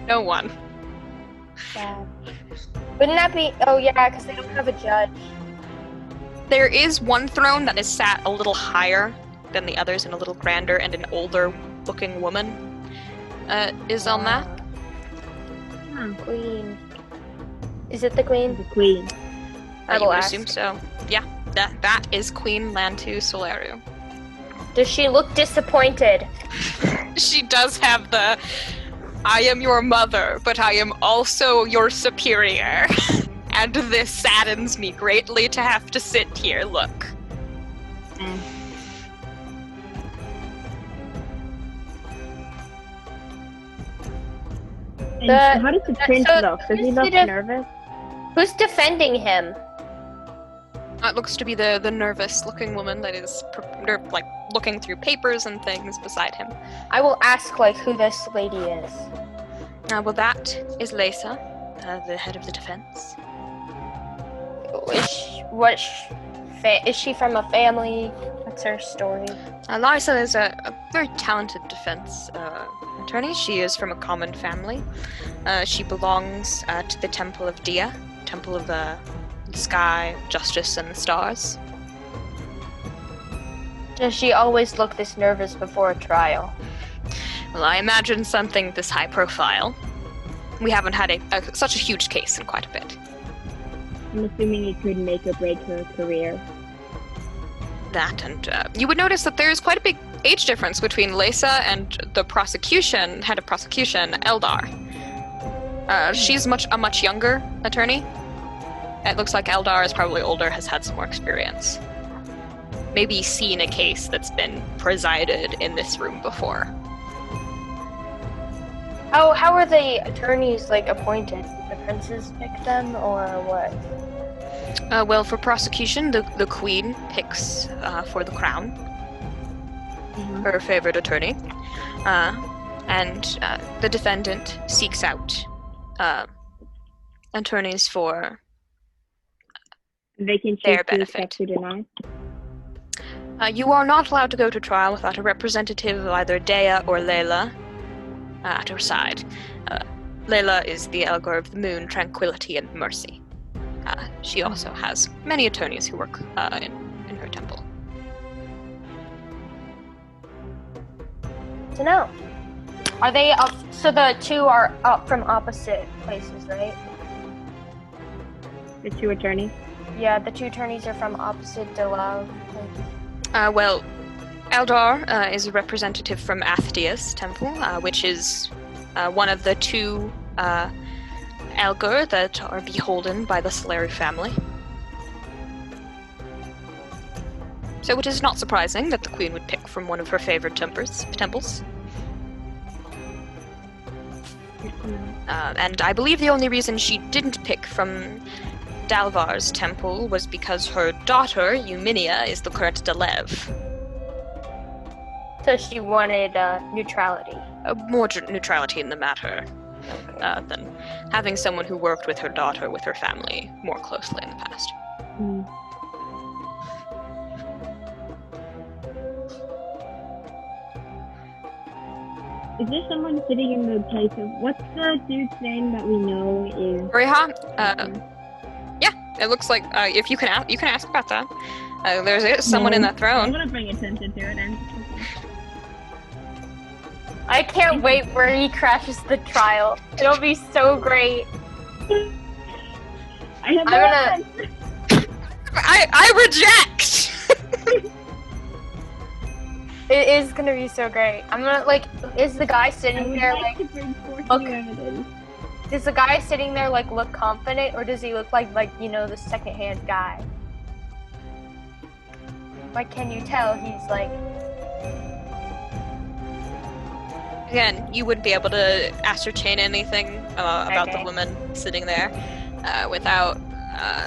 No one. Sad. Wouldn't that be? Oh yeah, because they don't have a judge. There is one throne that is sat a little higher than the others and a little grander, and an older-looking woman is on that. Queen. Is it the queen? the queen. I You will would ask. assume so. Yeah, that is Queen Lantu Solaru. Does she look disappointed? She does have the, I am your mother, but I am also your superior. And this saddens me greatly to have to sit here, look. And The- how does the prince so look? Does he look consider- nervous? Who's defending him? It looks to be the nervous-looking woman that is like looking through papers and things beside him. I will ask like who this lady is. Well, that is Laysa, the head of the defense. Is she from a family? What's her story? Larsa is a very talented defense attorney. She is from a common family. She belongs to the Temple of Dia, Temple of the Sky, Justice, and the Stars. Does she always look this nervous before a trial? Well, I imagine something this high profile. We haven't had such a huge case in quite a bit. I'm assuming it could make or break her career. That, and you would notice that there is quite a big age difference between Laysa and the head of prosecution, Eldar. She's a much younger attorney. It looks like Eldar is probably older, has had some more experience. Maybe seen a case that's been presided in this room before. How are the attorneys like appointed? Did the princes pick them or what? Well, for prosecution, the queen picks for the crown her favorite attorney, and the defendant seeks out attorneys for They can choose Their to benefit. accept or deny. You are not allowed to go to trial without a representative of either Dea or Layla at her side. Layla is the Elgar of the Moon, Tranquility, and Mercy. She also has many attorneys who work in her temple. To know. Are they up? So the two are up from opposite places, right? The two attorneys. Yeah, the two attorneys are from opposite Delav. Well, Eldar is a representative from Athdia's temple, which is one of the two Elgar that are beholden by the Solari family. So it is not surprising that the queen would pick from one of her favorite temples. And I believe the only reason she didn't pick from Dalvar's temple was because her daughter, Euminia, is the current Delev. So she wanted neutrality. More neutrality in the matter. than having someone who worked with her daughter, with her family, more closely in the past. Mm. Is there someone sitting in the place of what's the dude's name that we know is? Riha, it looks like if you can ask about that. There's someone in that I'm throne. gonna bring attention to it. And I can't wait where he crashes the trial. It'll be so great. I have I'm I reject. It is gonna be so great. I'm gonna is the guy I sitting would there like to bring forth look- new evidence. does the guy sitting there look confident, or does he look like the second-hand guy? Can you tell he's Again, you wouldn't be able to ascertain anything about the Okay. woman sitting there without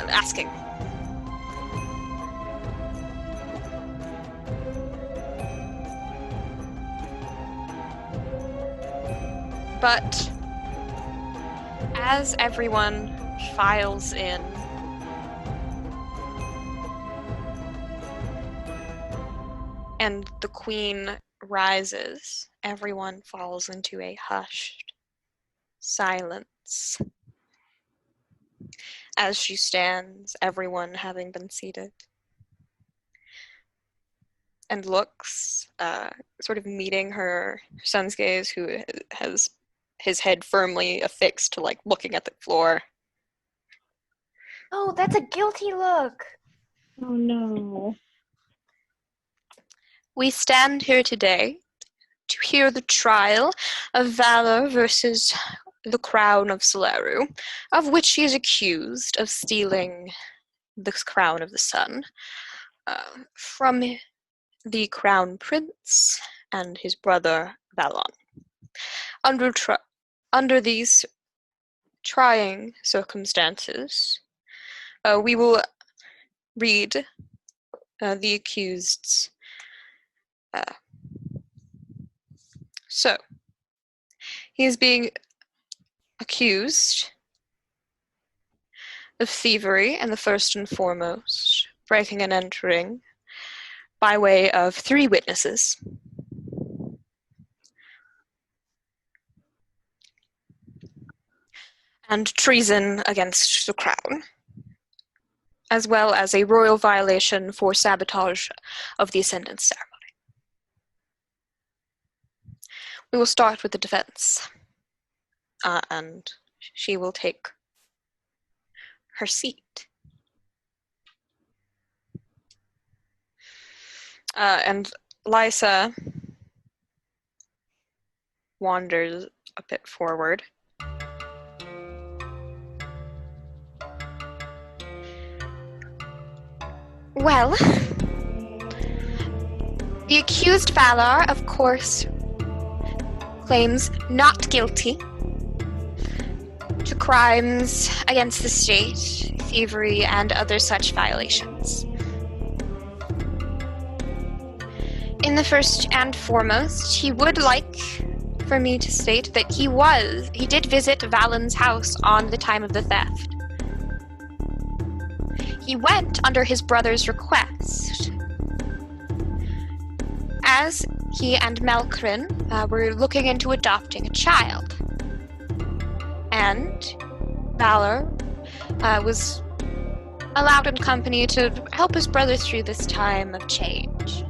asking. But as everyone files in, and the queen rises, everyone falls into a hushed silence as she stands, everyone having been seated, and looks, sort of meeting her son's gaze, who has his head firmly affixed to, looking at the floor. Oh, that's a guilty look. Oh no. We stand here today to hear the trial of Valor versus the crown of Solaru, of which he is accused of stealing the crown of the sun from the crown prince and his brother Valon. Under these trying circumstances, we will read the accused's. So, he is being accused of thievery, and the first and foremost, breaking and entering by way of 3 witnesses. And treason against the crown, as well as a royal violation for sabotage of the ascendance ceremony. We will start with the defense, and she will take her seat. And Lysa wanders a bit forward. Well, the accused Valor, of course, claims not guilty to crimes against the state, thievery, and other such violations. In the first and foremost, he would like for me to state that he did visit Valen's house on the time of the theft. He went under his brother's request, as he and Melkrin were looking into adopting a child. And Valor was allowed in company to help his brother through this time of change.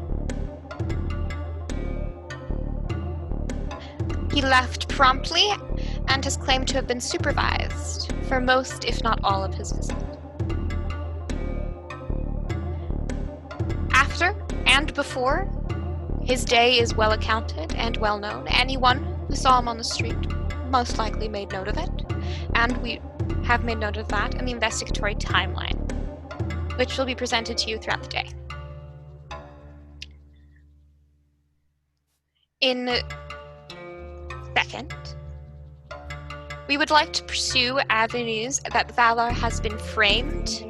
He left promptly and is claimed to have been supervised for most, if not all, of his visit. After and before, his day is well accounted and well known. Anyone who saw him on the street most likely made note of it, and we have made note of that in the investigatory timeline, which will be presented to you throughout the day. In second, we would like to pursue avenues that Valor has been framed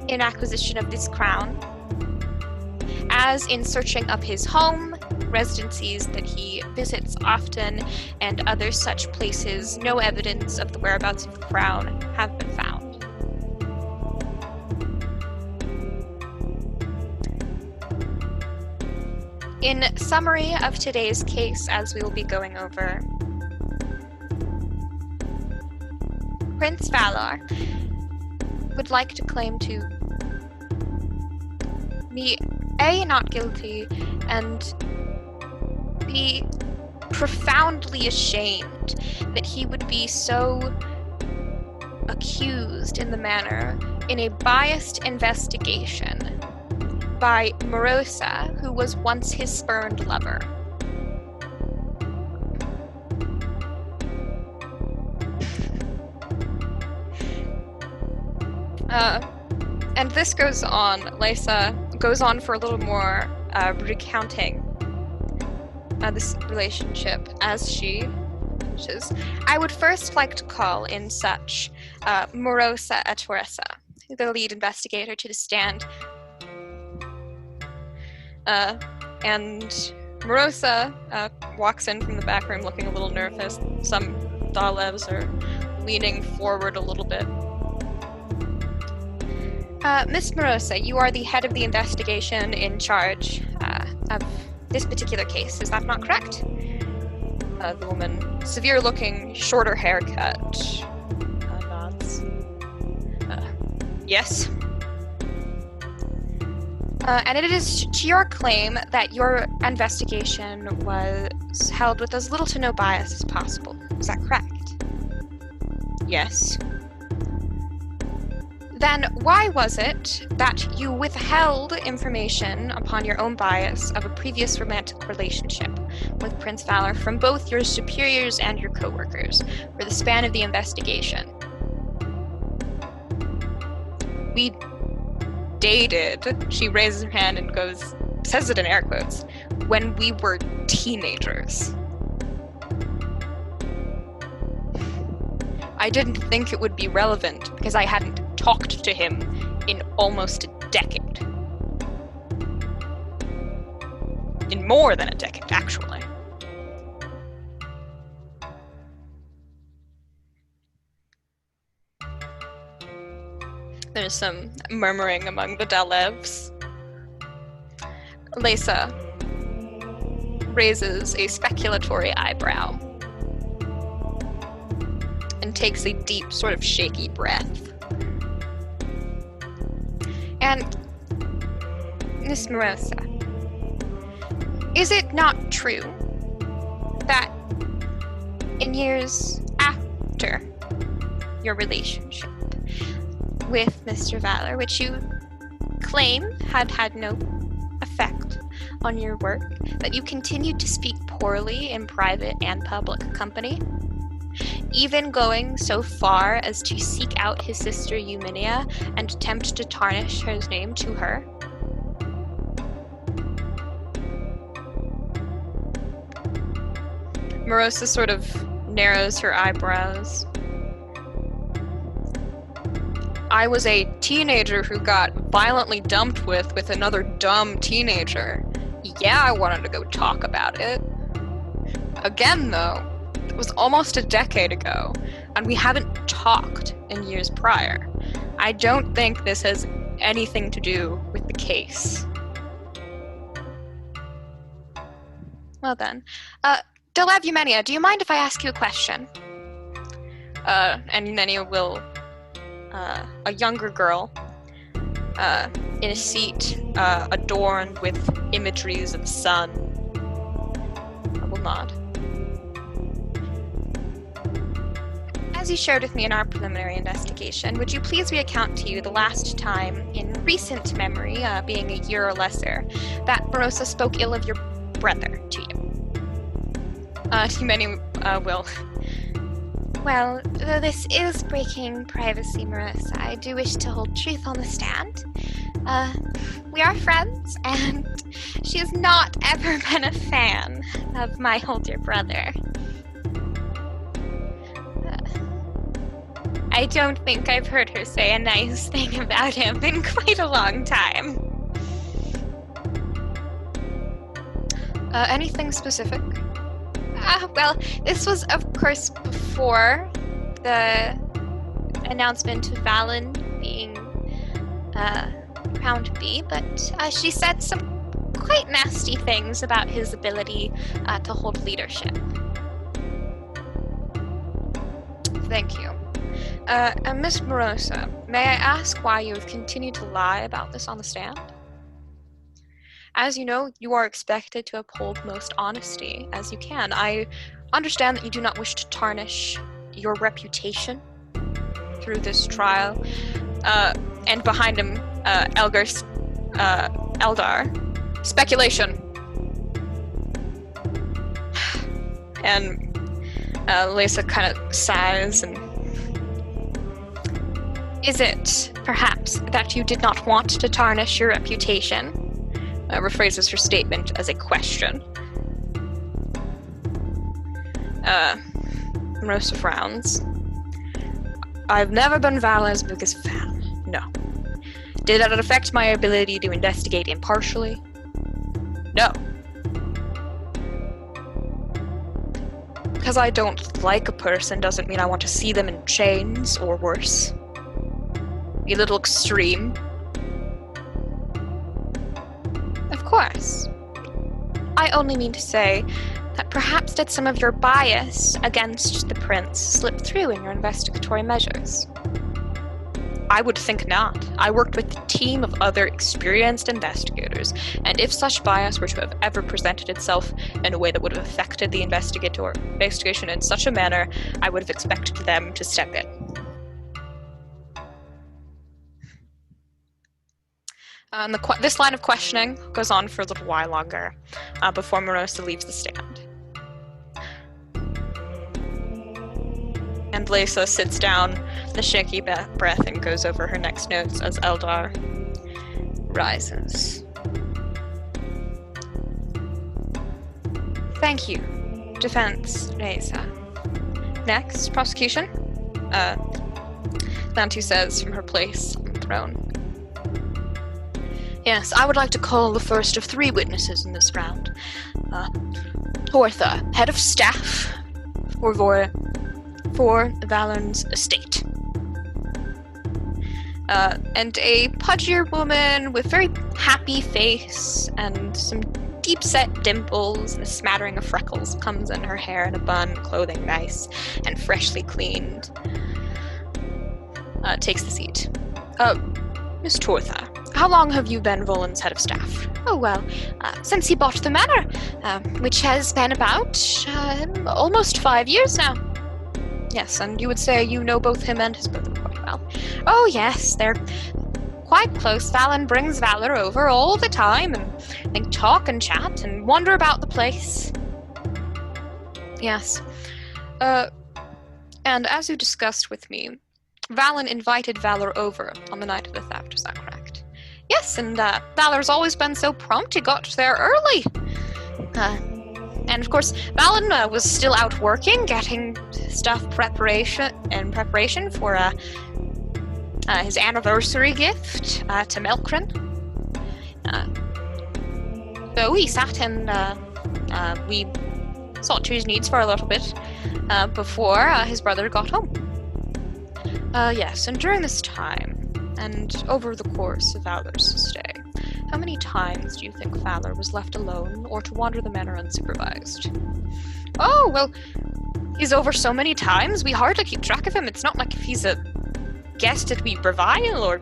in acquisition of this crown, as in searching up his home, residencies that he visits often, and other such places, no evidence of the whereabouts of the crown have been found. In summary of today's case, as we will be going over, Prince Valar would like to claim to be A, not guilty, and B, profoundly ashamed that he would be so accused in the manner in a biased investigation by Morosa, who was once his spurned lover. And this goes on, Layla goes on for a little more, recounting this relationship as she finishes. I would first like to call in such Morosa Atoresa, the lead investigator, to the stand. And Morosa walks in from the back room looking a little nervous. Some Dalevs are leaning forward a little bit. Miss Morosa, you are the head of the investigation in charge of this particular case. Is that not correct? The woman, severe-looking, shorter haircut, nods. Yes. And it is to your claim that your investigation was held with as little to no bias as possible. Is that correct? Yes. Then why was it that you withheld information upon your own bias of a previous romantic relationship with Prince Valar from both your superiors and your co-workers for the span of the investigation? We dated, she raises her hand and goes, says it in air quotes, when we were teenagers. I didn't think it would be relevant because I hadn't talked to him in almost a decade. In more than a decade, actually. There's some murmuring among the Dalevs. Layla raises a speculatory eyebrow and takes a deep, sort of shaky breath. And, Miss Morosa, is it not true that in years after your relationship with Mr. Valar, which you claim had no effect on your work, that you continued to speak poorly in private and public company, even going so far as to seek out his sister Euminia and attempt to tarnish his name to her? Morosa sort of narrows her eyebrows. I was a teenager who got violently dumped with another dumb teenager. Yeah, I wanted to go talk about it. Again, though, it was almost a decade ago, and we haven't talked in years prior. I don't think this has anything to do with the case. Well then. Delev Eumenia, do you mind if I ask you a question? And Eumenia will... a younger girl, in a seat adorned with imageries of the sun. I will nod. As you shared with me in our preliminary investigation, would you please recount to you the last time, in recent memory, being a year or lesser, that Morosa spoke ill of your brother to you? Eumenia will. Well, though this is breaking privacy, Morosa, I do wish to hold truth on the stand. We are friends, and she has not ever been a fan of my older brother. I don't think I've heard her say a nice thing about him in quite a long time. Anything specific? Well, this was, of course, before the announcement of Valen being crowned to be, but she said some quite nasty things about his ability to hold leadership. Thank you. And Miss Morosa, may I ask why you have continued to lie about this on the stand? As you know, you are expected to uphold most honesty as you can. I understand that you do not wish to tarnish your reputation through this trial. And behind him, Eldar. Speculation. And Layla kind of sighs and... Is it, perhaps, that you did not want to tarnish your reputation? Rephrases her statement as a question. Rosa frowns. I've never been Vala's biggest fan. No. Did that affect my ability to investigate impartially? No. Because I don't like a person doesn't mean I want to see them in chains or worse. A little extreme. Of course. I only mean to say that perhaps did some of your bias against the prince slip through in your investigatory measures? I would think not. I worked with a team of other experienced investigators, and if such bias were to have ever presented itself in a way that would have affected the investigation in such a manner, I would have expected them to step in. And this line of questioning goes on for a little while longer before Morosa leaves the stand. And Layla sits down, the shaky breath, and goes over her next notes as Eldar rises. Thank you, defense, Layla. Next, prosecution. Lantu says from her place on the throne. Yes, I would like to call the first of 3 witnesses in this round. Tortha, head of staff for Valen's estate. And a pudgier woman with very happy face and some deep-set dimples and a smattering of freckles comes in, her hair in a bun, clothing nice and freshly cleaned. Takes the seat. Miss Tortha, how long have you been Volan's head of staff? Oh, well, since he bought the manor, which has been about almost 5 years now. Yes, and you would say you know both him and his brother quite well. Oh, yes, they're quite close. Valen brings Valor over all the time, and they talk and chat and wander about the place. Yes. And as you discussed with me, Valen invited Valor over on the night of the theft, is that correct? Yes, and Valor's always been so prompt, he got there early. And of course, Valen was still out working, getting stuff preparation for his anniversary gift to Melkrin. So we sat and we sought to his needs for a little bit before his brother got home. Yes, and during this time, and over the course of Valor's stay, how many times do you think Valor was left alone or to wander the manor unsupervised? Oh, well, he's over so many times, we hardly keep track of him. It's not like if he's a guest that we revile or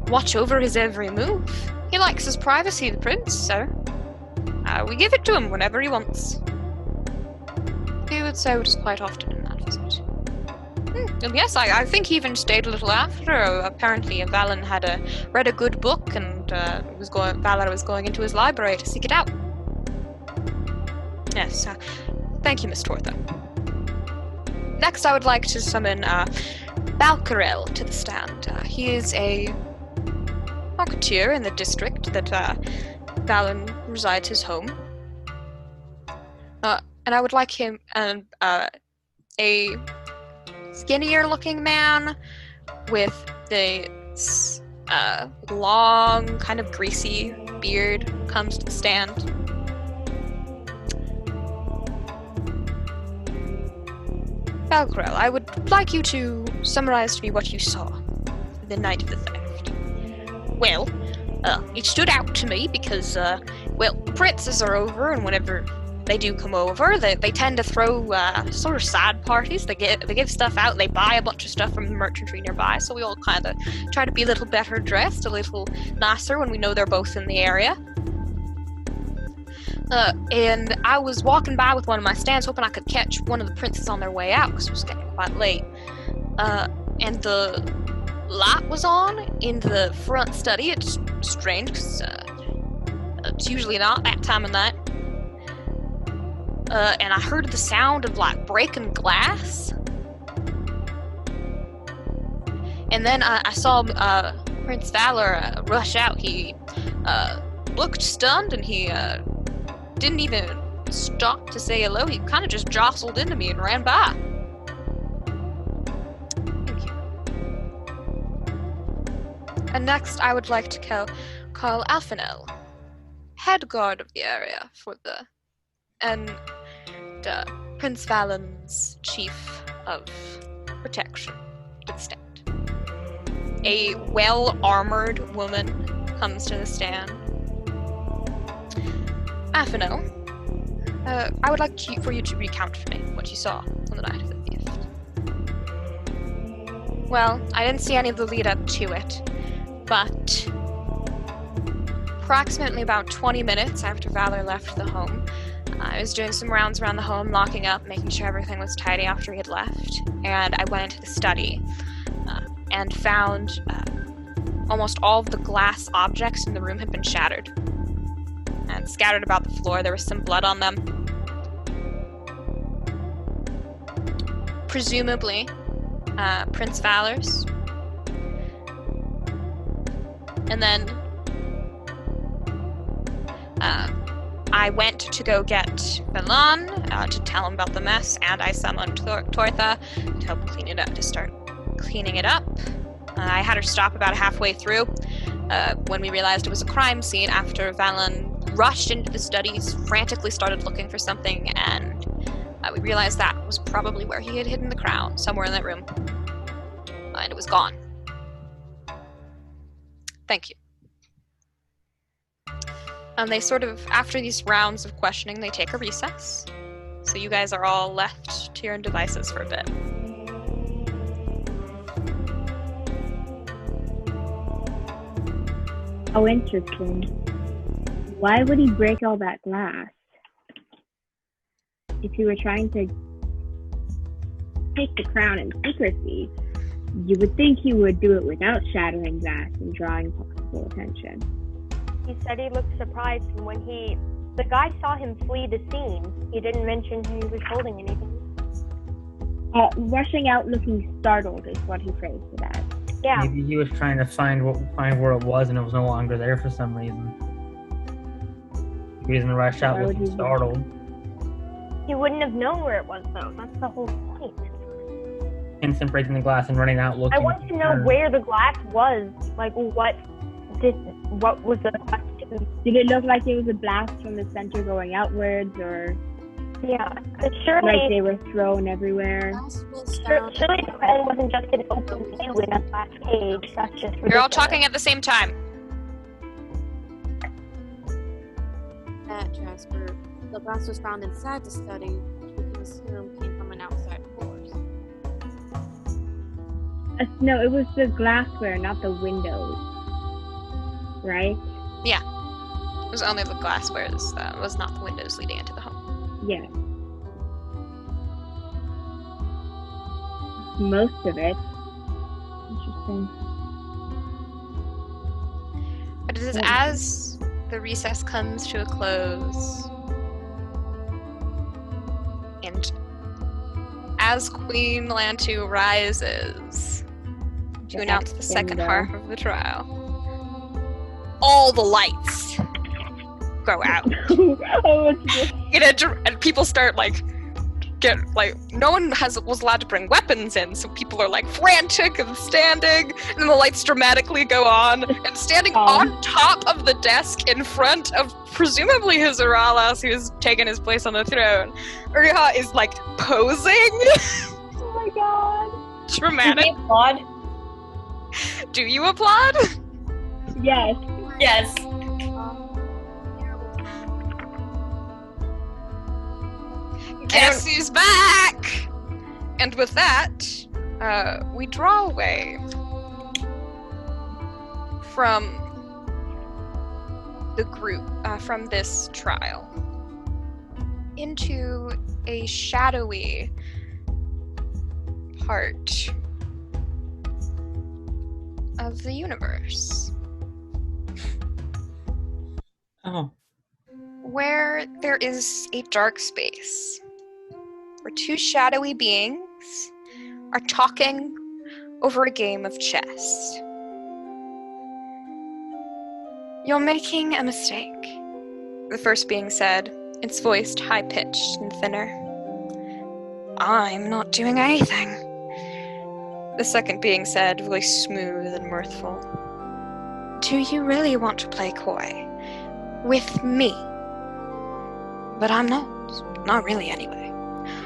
watch over his every move. He likes his privacy, the prince, so we give it to him whenever he wants. He would say it was quite often in that visit. And yes, I think he even stayed a little after. Apparently, Valen had read a good book, and Valor was going into his library to seek it out. Yes, thank you, Miss Tortha. Next, I would like to summon Balcarel to the stand. He is a marketeer in the district that Valen resides his home. And I would like him a skinnier-looking man with the long, kind of greasy beard comes to the stand. Valkrell, I would like you to summarize to me what you saw the night of the theft. Well, it stood out to me because, princes are over, and whenever they do come over, they tend to throw sort of side parties. They give stuff out. They buy a bunch of stuff from the merchantry nearby. So we all kind of try to be a little better dressed, a little nicer when we know they're both in the area. And I was walking by with one of my stands, hoping I could catch one of the princes on their way out because it was getting quite late. And the light was on in the front study. It's strange because it's usually not that time of night. And I heard the sound of like breaking glass. And then I saw Prince Valor rush out. He looked stunned, and he didn't even stop to say hello. He kind of just jostled into me and ran by. Thank you. And next, I would like to call Alphanel, head guard of the area and Prince Valen's chief of protection to the stand. A well-armored woman comes to the stand. Alphanel, I would like for you to recount for me what you saw on the night of the theft. Well, I didn't see any of the lead up to it, but approximately about 20 minutes after Valor left the home, I was doing some rounds around the home, locking up, making sure everything was tidy after he had left, and I went into the study and found almost all of the glass objects in the room had been shattered and scattered about the floor. There was some blood on them. Presumably, Prince Valor's. And then I went to go get Valan to tell him about the mess, and I summoned Tortha to help clean it up, to start cleaning it up. I had her stop about halfway through when we realized it was a crime scene after Valan rushed into the studies, frantically started looking for something, and we realized that was probably where he had hidden the crown, somewhere in that room. And it was gone. Thank you. And they sort of, after these rounds of questioning, they take a recess. So you guys are all left to your own devices for a bit. Oh, interesting. Why would he break all that glass? If he were trying to take the crown in secrecy, you would think he would do it without shattering glass and drawing possible attention. He said he looked surprised, and when the guy saw him flee the scene, he didn't mention he was holding anything. Rushing out looking startled is what he phrased it as. Yeah. Maybe he was trying to find where it was, and it was no longer there for some reason. He was in a rush out looking startled. He wouldn't have known where it was, though. That's the whole point. Instant breaking the glass and running out looking. I want to know where the glass was. Like, what was the question? Did it look like it was a blast from the center going outwards, or? Yeah, surely. Like they were thrown eversurely the crown wasn't just an open view in a glass cage. That's just ridiculous. You're all talking at the same time. At Jasper, the glass was found inside the study, which we can assume came from an outside source. No, it was the glassware, not the windows. Right? Yeah. It was only the glasswares. It was not the windows leading into the home. Yeah. Most of it. Interesting. But it is as the recess comes to a close, and as Queen Lantu rises to announce the second half of the trial, all the lights go out. And people start no one was allowed to bring weapons in, so people are like frantic and standing, and then the lights dramatically go on, and standing on top of the desk in front of presumably his Uralas, who's taken his place on the throne, Uriha is like posing my god. Dramatic. Can we applaud? Do you applaud? Yes. Yes. Guess who's back? And with that, we draw away from the group, from this trial, into a shadowy part of the universe, Oh. where there is a dark space, where two shadowy beings are talking over a game of chess. You're making a mistake, the first being said, its voice high-pitched and thinner. I'm not doing anything, the second being said, voice smooth and mirthful. Do you really want to play coy? With me? But I'm not really anyway.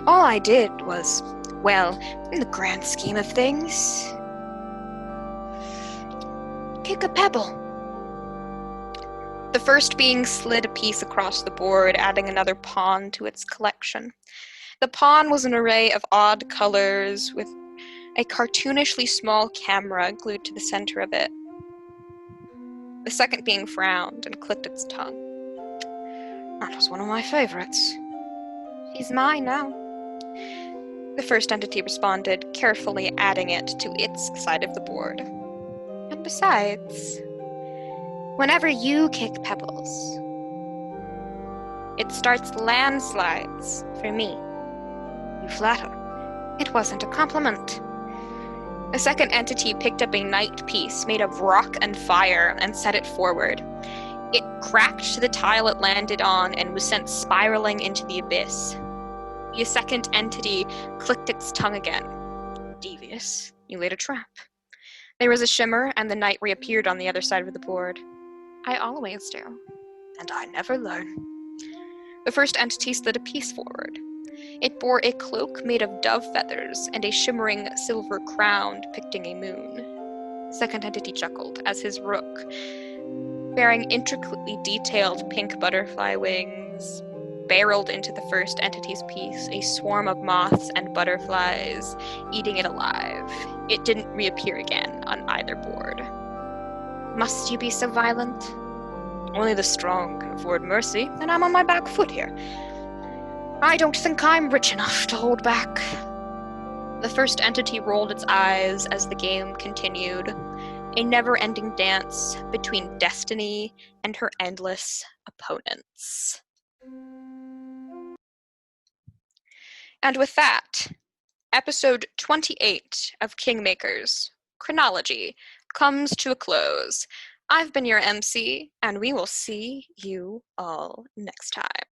All I did was, well, in the grand scheme of things, kick a pebble. The first being slid a piece across the board, adding another pawn to its collection. The pawn was an array of odd colors with a cartoonishly small camera glued to the center of it. The second being frowned and clicked its tongue. That was one of my favorites. He's mine now. The first entity responded, carefully adding it to its side of the board. And besides, whenever you kick pebbles, it starts landslides for me. You flatter. It wasn't a compliment. The second entity picked up a knight piece made of rock and fire and set it forward. It cracked to the tile it landed on and was sent spiraling into the abyss. The second entity clicked its tongue again. Devious. You laid a trap. There was a shimmer, and the knight reappeared on the other side of the board. I always do. And I never learn. The first entity slid a piece forward. It bore a cloak made of dove feathers and a shimmering silver crown depicting a moon. The second entity chuckled as his rook, bearing intricately detailed pink butterfly wings, barreled into the first entity's piece, a swarm of moths and butterflies eating it alive. It didn't reappear again on either board. Must you be so violent? Only the strong can afford mercy, and I'm on my back foot here. I don't think I'm rich enough to hold back. The first entity rolled its eyes as the game continued, a never-ending dance between destiny and her endless opponents. And with that, episode 28 of Kingmakers, Chronology, comes to a close. I've been your MC, and we will see you all next time.